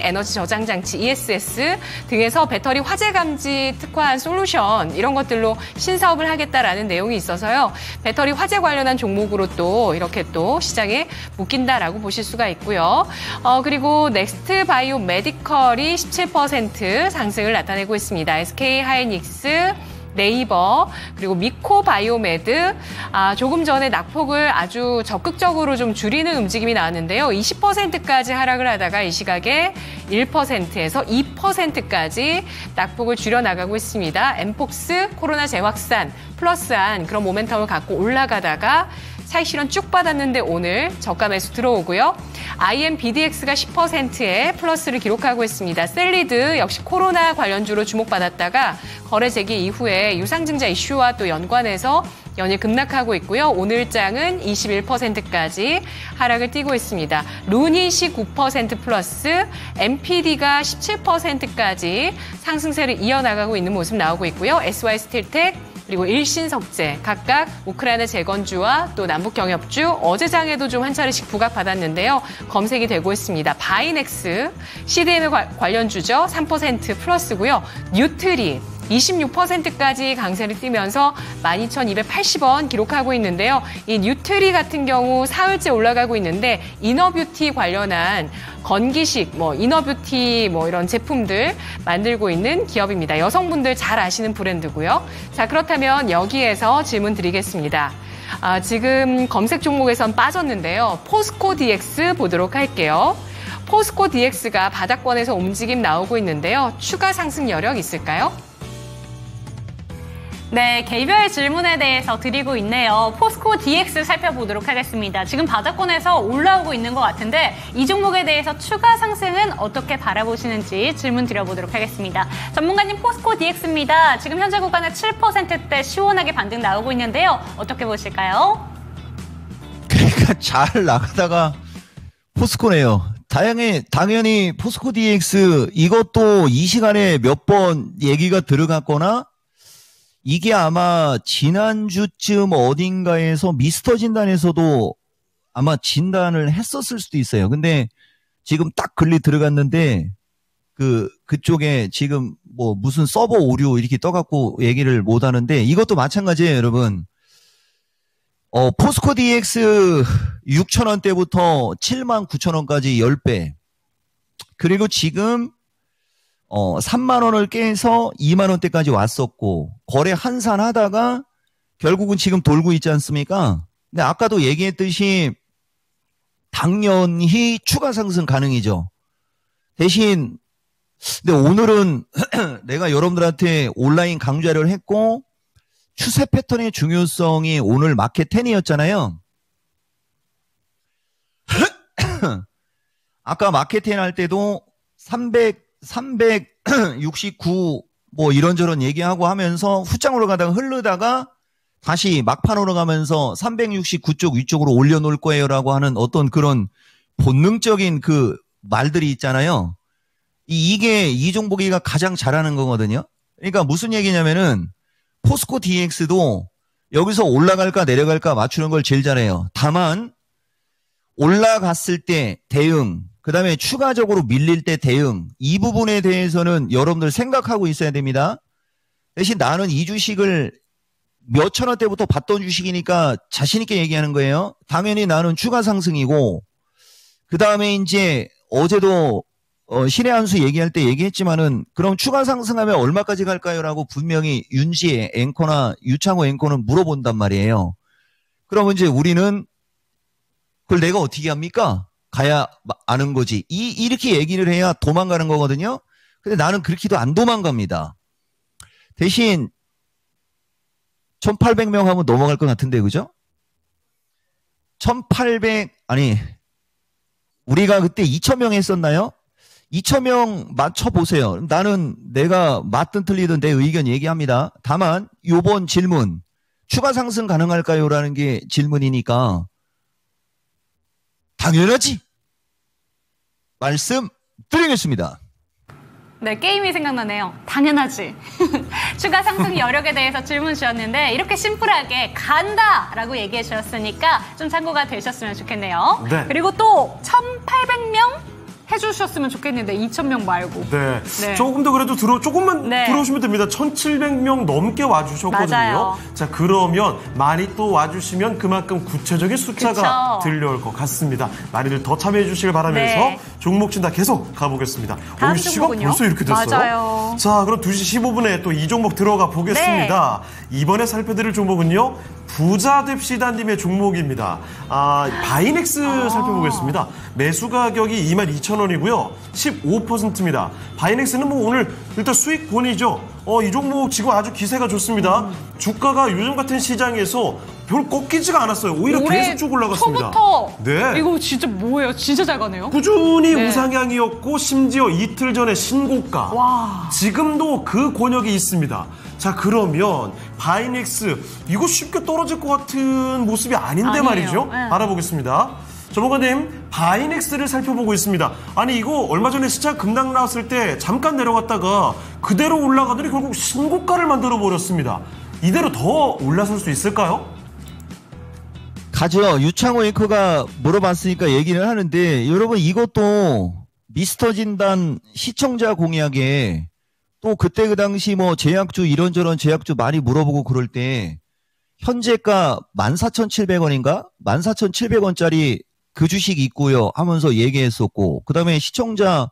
에너지 저장 장치, ESS 등에서 배터리 화재 감지 특화한 솔루션 이런 것들로 신사업을 하겠다라는 내용이 있어서요. 배터리 화재 관련한 종목으로 또 이렇게 또 시장에 묶인다라고 보실 수가 있고요. 그리고 넥스트 바이오 메디컬이 17% 상승을 나타내고 있습니다. SK 하이닉스, 네이버 그리고 미코 바이오메드 조금 전에 낙폭을 아주 적극적으로 좀 줄이는 움직임이 나왔는데요. 20%까지 하락을 하다가 이 시각에 1%에서 2%까지 낙폭을 줄여나가고 있습니다. 엠폭스 코로나 재확산 플러스한 그런 모멘텀을 갖고 올라가다가 차익 실현 쭉 받았는데 오늘 저가 매수 들어오고요. IMBDX가 10%의 플러스를 기록하고 있습니다. 셀리드 역시 코로나 관련주로 주목받았다가 거래 재개 이후에 유상증자 이슈와 또 연관해서 연일 급락하고 있고요. 오늘장은 21%까지 하락을 띠고 있습니다. 루닛이 9% 플러스, MPD가 17%까지 상승세를 이어나가고 있는 모습 나오고 있고요. SY스틸텍 그리고 일신석재 각각 우크라이나 재건주와 또 남북 경협주 어제장에도 좀 한 차례씩 부각받았는데요. 검색이 되고 있습니다. 바이넥스 CDM 관련주죠. 3% 플러스고요. 뉴트리 26%까지 강세를 띠면서 12,280원 기록하고 있는데요. 이 뉴트리 같은 경우 사흘째 올라가고 있는데 이너뷰티 관련한 건기식, 이너뷰티 이런 제품들 만들고 있는 기업입니다. 여성분들 잘 아시는 브랜드고요. 자, 그렇다면 여기에서 질문 드리겠습니다. 지금 검색 종목에선 빠졌는데요. 포스코 DX 보도록 할게요. 포스코 DX가 바닥권에서 움직임 나오고 있는데요. 추가 상승 여력 있을까요? 네, 개별 질문에 대해서 드리고 있네요. 포스코 DX 살펴보도록 하겠습니다. 지금 바닥권에서 올라오고 있는 것 같은데 이 종목에 대해서 추가 상승은 어떻게 바라보시는지 질문 드려보도록 하겠습니다. 전문가님, 포스코 DX입니다. 지금 현재 구간에 7%대 시원하게 반등 나오고 있는데요. 어떻게 보실까요? 그러니까 잘 나가다가 포스코네요. 당연히 포스코 DX 이것도 이 시간에 몇 번 얘기가 들어갔거나 이게 아마 지난주쯤 어딘가에서 미스터 진단에서도 아마 진단을 했었을 수도 있어요. 근데 지금 딱 글리 들어갔는데 그쪽에 지금 뭐 무슨 서버 오류 이렇게 떠갖고 얘기를 못 하는데 이것도 마찬가지예요, 여러분. 포스코 DX 6,000원대부터 79,000원까지 10배. 그리고 지금 3만 원을 깨서 2만 원대까지 왔었고 거래 한산 하다가 결국은 지금 돌고 있지 않습니까? 근데 아까도 얘기했듯이 당연히 추가 상승 가능이죠. 대신 근데 오늘은 내가 여러분들한테 온라인 강좌를 했고 추세 패턴의 중요성이 오늘 마켓 10이었잖아요. 아까 마켓 10 할 때도 369 뭐 이런저런 얘기하고 하면서 후장으로 가다가 흐르다가 다시 막판으로 가면서 369 쪽 위쪽으로 올려놓을 거예요라고 하는 어떤 그런 본능적인 그 말들이 있잖아요. 이게 이 종목이가 가장 잘하는 거거든요. 그러니까 무슨 얘기냐면은 포스코 DX도 여기서 올라갈까 내려갈까 맞추는 걸 제일 잘해요. 다만 올라갔을 때 대응, 그 다음에 추가적으로 밀릴 때 대응, 이 부분에 대해서는 여러분들 생각하고 있어야 됩니다. 대신 나는 이 주식을 몇천 원대부터 봤던 주식이니까 자신있게 얘기하는 거예요. 당연히 나는 추가 상승이고, 그 다음에 이제 어제도 신의 한 수 얘기할 때 얘기했지만은 그럼 추가 상승하면 얼마까지 갈까요? 라고 분명히 윤지의 앵커나 유창호 앵커는 물어본단 말이에요. 그러면 이제 우리는 그걸 내가 어떻게 합니까? 가야 아는 거지. 이렇게 얘기를 해야 도망가는 거거든요. 근데 나는 그렇게도 안 도망갑니다. 대신 1800명 하면 넘어갈 것 같은데, 그죠? 우리가 그때 2000명 했었나요? 2000명 맞춰보세요. 나는 내가 맞든 틀리든 내 의견 얘기합니다. 다만 요번 질문 추가 상승 가능할까요? 라는 게 질문이니까 당연하지 말씀드리겠습니다. 네, 게임이 생각나네요. 당연하지. 추가 상승 여력에 대해서 질문 주셨는데 이렇게 심플하게 간다라고 얘기해 주셨으니까 좀 참고가 되셨으면 좋겠네요. 네. 그리고 또 1,800명 해주셨으면 좋겠는데 2,000명 말고. 네. 네. 조금 더 그래도 조금만 네. 들어오시면 됩니다. 1,700명 넘게 와주셨거든요. 맞아요. 자, 그러면 많이 또 와주시면 그만큼 구체적인 숫자가 그쵸. 들려올 것 같습니다. 많이들 더 참여해 주시길 바라면서 네. 종목 진단 계속 가보겠습니다. 다음 시간 종목은요? 벌써 이렇게 됐어요. 맞아요. 자, 그럼 2시 15분에 또 이 종목 들어가 보겠습니다. 이번에 살펴드릴 종목은요. 부자 됩시다님의 종목입니다. 바이넥스 살펴보겠습니다. 매수 가격이 22,000원이고요. 15%입니다. 바이넥스는 뭐 오늘 일단 수익권이죠. 이 종목 지금 아주 기세가 좋습니다. 주가가 요즘 같은 시장에서 별 꺾이지가 않았어요. 오히려 계속 쭉 올라갔습니다. 초부터 네. 이거 진짜 뭐예요? 진짜 잘 가네요. 꾸준히 네. 우상향이었고 심지어 이틀 전에 신고가. 와. 지금도 그 권역이 있습니다. 자, 그러면 바이넥스 이거 쉽게 떨어질 것 같은 모습이 아닌데 아니에요. 말이죠. 네. 알아보겠습니다. 전문가님, 바이넥스를 살펴보고 있습니다. 아니, 이거 얼마 전에 시장 급락 나왔을 때 잠깐 내려갔다가 그대로 올라가더니 결국 신고가를 만들어 버렸습니다. 이대로 더 올라설 수 있을까요? 가죠. 유창호 앵커가 물어봤으니까 얘기를 하는데, 여러분 이것도 미스터 진단 시청자 공약에 또 그때 그 당시 뭐 제약주 이런저런 제약주 많이 물어보고 그럴 때 현재가 14,700원인가? 14,700원짜리 그 주식이 있고요 하면서 얘기했었고, 그 다음에 시청자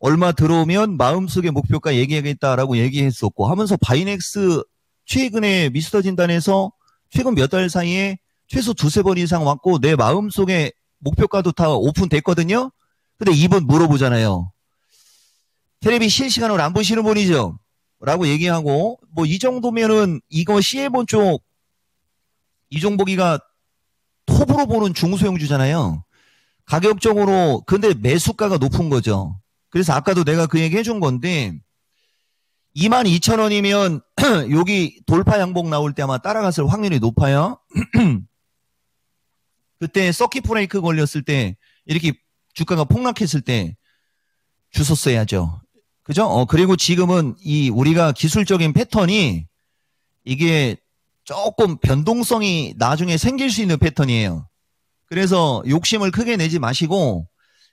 얼마 들어오면 마음속의 목표가 얘기하겠다라고 얘기했었고 하면서 바이넥스 최근에 미스터 진단에서 최근 몇 달 사이에 최소 2-3번 이상 왔고 내 마음속의 목표가도 다 오픈됐거든요. 근데 이번 물어보잖아요. 텔레비 실시간으로 안 보시는 분이죠? 라고 얘기하고, 뭐, 이 정도면은, 이거 시에본 쪽, 이종복이가 톱으로 보는 중소형주잖아요. 가격적으로, 근데 매수가가 높은 거죠. 그래서 아까도 내가 그 얘기 해준 건데, 22,000원이면, 여기 돌파 양봉 나올 때 아마 따라갔을 확률이 높아요. 그때 서킷 브레이크 걸렸을 때, 이렇게 주가가 폭락했을 때, 주웠어야죠. 그죠? 그리고 지금은 우리가 기술적인 패턴이 이게 조금 변동성이 나중에 생길 수 있는 패턴이에요. 그래서 욕심을 크게 내지 마시고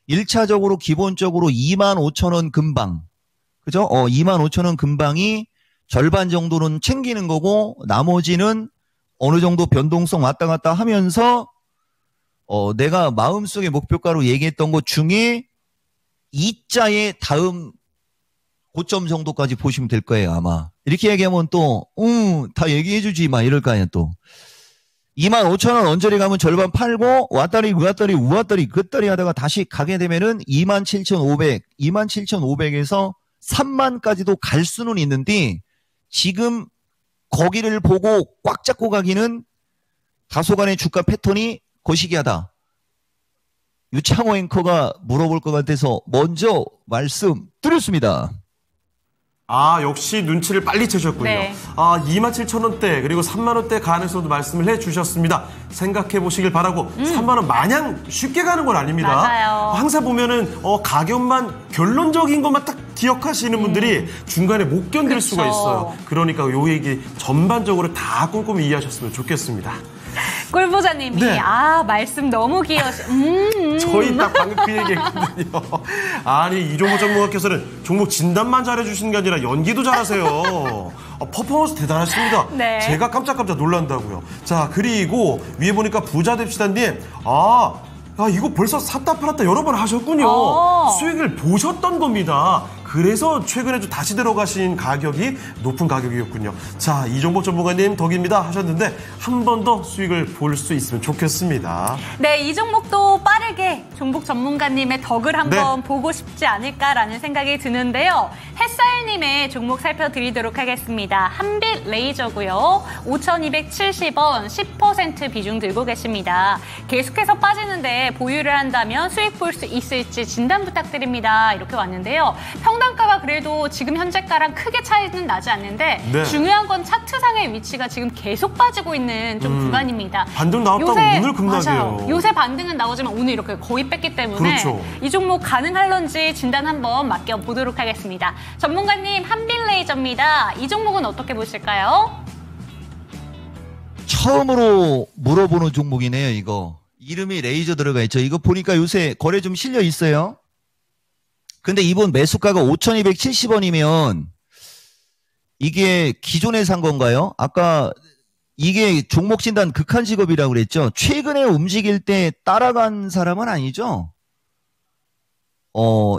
1차적으로 기본적으로 25,000원 근방. 그죠? 25,000원 근방이 절반 정도는 챙기는 거고 나머지는 어느 정도 변동성 왔다 갔다 하면서 내가 마음속에 목표가로 얘기했던 것 중에 2자의 다음 고점 정도까지 보시면 될 거예요, 아마. 이렇게 얘기하면 또, 다 얘기해주지, 막 이럴 거 아니야, 또. 25,000원 언저리 가면 절반 팔고, 왔다리, 우왔다리, 그따리 하다가 다시 가게 되면은 27,500, 27,500에서 3만까지도 갈 수는 있는데, 지금 거기를 보고 꽉 잡고 가기는 다소간의 주가 패턴이 거시기하다. 유창호 앵커가 물어볼 것 같아서 먼저 말씀드렸습니다. 역시 눈치를 빨리 채셨군요. 네. 27,000원대 그리고 3만원대 가능성도 말씀을 해주셨습니다. 생각해보시길 바라고 3만원 마냥 쉽게 가는 건 아닙니다. 맞아요. 항상 보면은 결론만 결론적인 것만 딱 기억하시는 분들이 중간에 못 견딜 그쵸. 수가 있어요. 그러니까 요 얘기 전반적으로 다 꼼꼼히 이해하셨으면 좋겠습니다. 꿀보자님이 네. 말씀 너무 저희 딱 방금 그 얘기했거든요. 아니 이종목 전문가께서는 종목 진단만 잘해주시는 게 아니라 연기도 잘하세요. 퍼포먼스 대단하십니다. 네. 제가 깜짝깜짝 놀란다고요. 자 그리고 위에 보니까 부자 됩시다님 이거 벌써 샀다 팔았다 여러 번 하셨군요. 수익을 보셨던 겁니다. 그래서 최근에 좀 다시 들어가신 가격이 높은 가격이었군요. 자, 이종복 전문가님 덕입니다 하셨는데 한 번 더 수익을 볼 수 있으면 좋겠습니다. 네, 이 종목도 빠르게 종복 전문가님의 덕을 한번 보고 싶지 않을까라는 생각이 드는데요. 햇살님의 종목 살펴드리도록 하겠습니다. 한빛 레이저고요. 5,270원 10% 비중 들고 계십니다. 계속해서 빠지는데 보유를 한다면 수익 볼 수 있을지 진단 부탁드립니다. 이렇게 왔는데요. 평단가가 그래도 지금 현재가랑 크게 차이는 나지 않는데 중요한 건 차트상의 위치가 지금 계속 빠지고 있는 좀 구간입니다. 반등 나왔다고 오늘 급락이에요. 맞아요. 요새 반등은 나오지만 오늘 이렇게 거의 뺐기 때문에 그렇죠. 이 종목 가능할런지 진단 한번 맡겨보도록 하겠습니다. 전문가님 한빛 레이저입니다. 이 종목은 어떻게 보실까요? 처음으로 물어보는 종목이네요, 이거. 이름이 레이저 들어가 있죠. 이거 보니까 요새 거래 좀 실려 있어요. 근데 이번 매수가가 5,270원이면 이게 기존에 산 건가요? 아까 이게 종목 진단 극한 직업이라고 그랬죠. 최근에 움직일 때 따라간 사람은 아니죠.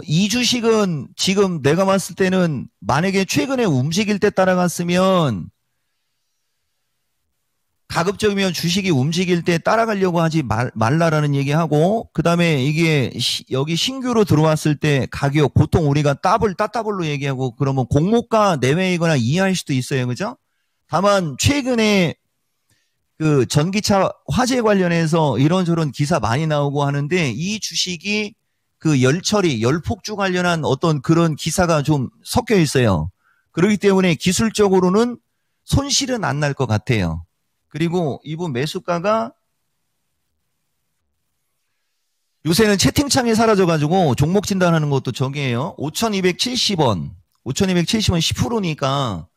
이 주식은 지금 내가 봤을 때는 만약에 최근에 움직일 때 따라갔으면 가급적이면 주식이 움직일 때 따라가려고 하지 말라라는 얘기하고, 그 다음에 이게 여기 신규로 들어왔을 때 가격, 보통 우리가 따블로 얘기하고 그러면 공모가 내외이거나 이하일 수도 있어요. 그죠? 다만 최근에 그 전기차 화재 관련해서 이런저런 기사 많이 나오고 하는데 이 주식이 그 열처리, 열폭주 관련한 어떤 그런 기사가 좀 섞여 있어요. 그렇기 때문에 기술적으로는 손실은 안 날 것 같아요. 그리고 이번 매수가가 요새는 채팅창이 사라져가지고 종목 진단하는 것도 저기예요. 5,270원. 5,270원 10%니까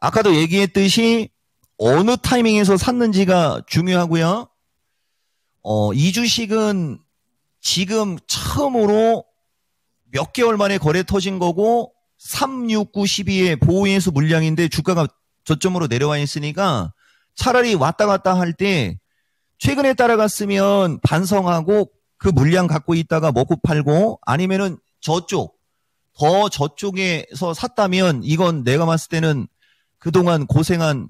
아까도 얘기했듯이 어느 타이밍에서 샀는지가 중요하고요. 이 주식은 지금 처음으로 몇 개월 만에 거래 터진 거고 3, 6, 9, 12의 보호인수 물량인데 주가가 저점으로 내려와 있으니까 차라리 왔다 갔다 할 때 최근에 따라갔으면 반성하고 그 물량 갖고 있다가 먹고 팔고, 아니면은 저쪽에서 샀다면 이건 내가 봤을 때는 그동안 고생한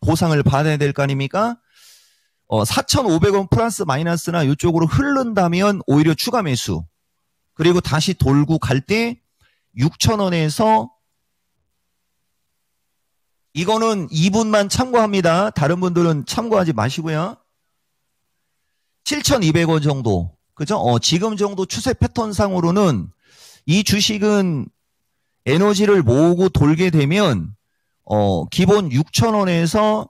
보상을 받아야 될 거 아닙니까? 4,500원 플러스 마이너스나 이쪽으로 흐른다면 오히려 추가 매수. 그리고 다시 돌고 갈 때 6,000원에서 이거는 2분만 참고합니다. 다른 분들은 참고하지 마시고요. 7,200원 정도. 그죠? 지금 정도 추세 패턴상으로는 이 주식은 에너지를 모으고 돌게 되면 기본 6,000원에서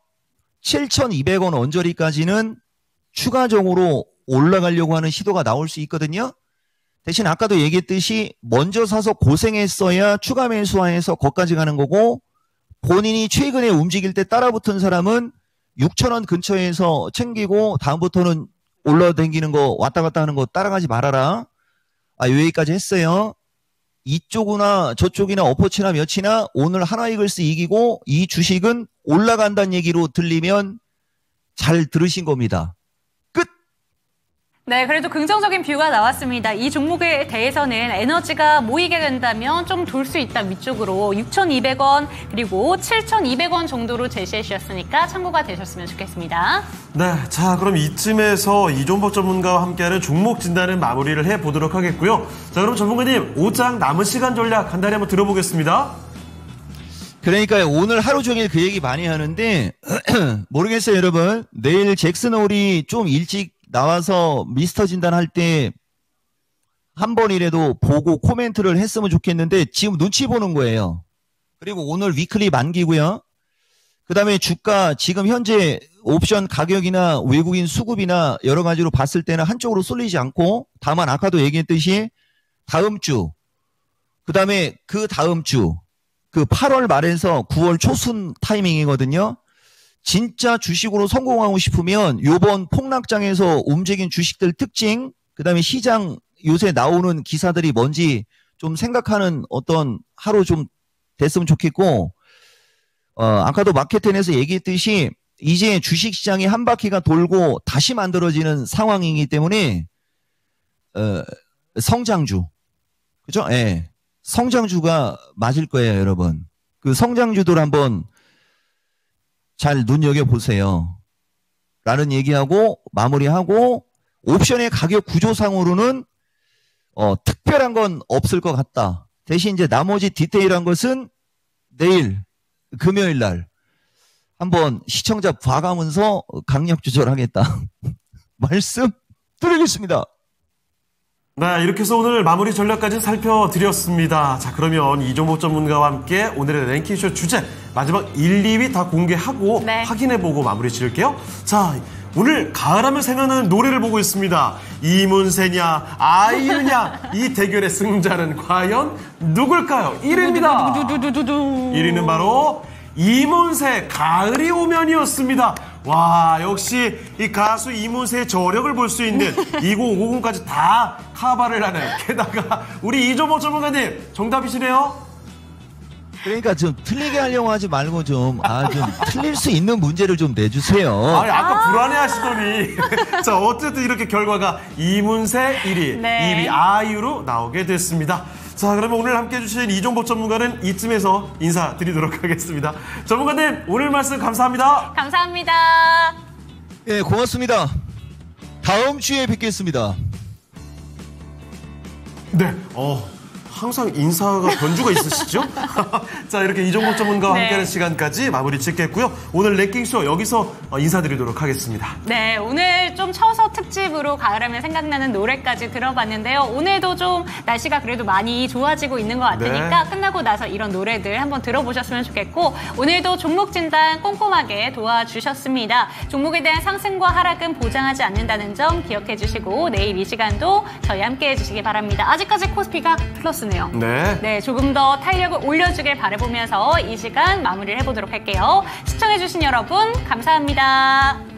7,200원 언저리까지는 추가적으로 올라가려고 하는 시도가 나올 수 있거든요. 대신 아까도 얘기했듯이 먼저 사서 고생했어야 추가 매수화해서 거기까지 가는 거고, 본인이 최근에 움직일 때 따라붙은 사람은 6,000원 근처에서 챙기고 다음부터는 올라다니는 거 왔다 갔다 하는 거 따라가지 말아라. 여기까지 했어요. 이쪽이나 저쪽이나 어퍼치나 몇이나 오늘 하나이글스 이기고 이 주식은 올라간다는 얘기로 들리면 잘 들으신 겁니다. 끝! 네, 그래도 긍정적인 뷰가 나왔습니다. 이 종목에 대해서는 에너지가 모이게 된다면 좀 돌 수 있다 위쪽으로 6,200원 그리고 7,200원 정도로 제시해 주셨으니까 참고가 되셨으면 좋겠습니다. 네, 자 그럼 이쯤에서 이종복 전문가와 함께하는 종목 진단을 마무리를 해보도록 하겠고요. 자 그럼 전문가님 5장 남은 시간 전략 간단히 한번 들어보겠습니다. 그러니까요, 오늘 하루 종일 그 얘기 많이 하는데 모르겠어요 여러분. 내일 잭슨 홀이 좀 일찍 나와서 미스터 진단할 때 한 번이라도 보고 코멘트를 했으면 좋겠는데 지금 눈치 보는 거예요. 그리고 오늘 위클리 만기고요. 그 다음에 주가 지금 현재 옵션 가격이나 외국인 수급이나 여러 가지로 봤을 때는 한쪽으로 쏠리지 않고, 다만 아까도 얘기했듯이 다음 주, 그 다음에 그 다음 주, 그 8월 말에서 9월 초순 타이밍이거든요. 진짜 주식으로 성공하고 싶으면 요번 폭락장에서 움직인 주식들 특징, 그 다음에 시장 요새 나오는 기사들이 뭔지 좀 생각하는 어떤 하루 좀 됐으면 좋겠고, 아까도 마켓텐에서 얘기했듯이 이제 주식시장이 한 바퀴가 돌고 다시 만들어지는 상황이기 때문에 성장주, 그죠? 예, 성장주가 맞을 거예요, 여러분. 그 성장주들 한번 잘 눈여겨보세요. 라는 얘기하고 마무리하고, 옵션의 가격 구조상으로는 특별한 건 없을 것 같다. 대신 이제 나머지 디테일한 것은 내일 금요일 날 한번 시청자 봐가면서 강력 조절하겠다. 말씀 드리겠습니다. 네, 이렇게 해서 오늘 마무리 전략까지 살펴드렸습니다. 자, 그러면 이종복 전문가와 함께 오늘의 랭킹쇼 주제 마지막 1, 2위 다 공개하고 네. 확인해보고 마무리 지을게요. 자, 오늘 가을하면 생각나는 노래를 보고 있습니다. 이문세냐 아이유냐, 이 대결의 승자는 과연 누굴까요? 1위입니다. 1위는 바로 이문세 가을이 오면이었습니다. 와, 역시 이 가수 이문세의 저력을 볼 수 있는 2050까지 다 카바를 하는, 게다가 우리 이종복 전문가님 정답이시네요. 그러니까 좀 틀리게 하려고 하지 말고 좀 틀릴 수 있는 문제를 좀 내주세요. 아니, 아까 불안해하시더니. 자, 어쨌든 이렇게 결과가 이문세 1위, 네. 2위 아이유로 나오게 됐습니다. 자, 그러면 오늘 함께해 주신 이종복 전문가는 이쯤에서 인사드리도록 하겠습니다. 전문가님, 오늘 말씀 감사합니다. 감사합니다. 예, 고맙습니다. 다음 주에 뵙겠습니다. 네, 항상 인사가 변주가 있으시죠? 자, 이렇게 이종복 전문가와 네. 함께하는 시간까지 마무리 짓겠고요. 오늘 랭킹쇼 여기서 인사드리도록 하겠습니다. 네, 오늘 좀 처서 특집으로 가을하면 생각나는 노래까지 들어봤는데요. 오늘도 좀 날씨가 그래도 많이 좋아지고 있는 것 같으니까 네. 끝나고 나서 이런 노래들 한번 들어보셨으면 좋겠고, 오늘도 종목 진단 꼼꼼하게 도와주셨습니다. 종목에 대한 상승과 하락은 보장하지 않는다는 점 기억해 주시고, 내일 이 시간도 저희 함께 해주시기 바랍니다. 아직까지 코스피가 플러스네요. 네. 조금 더 탄력을 올려주길 바라보면서 이 시간 마무리를 해보도록 할게요. 시청해주신 여러분 감사합니다.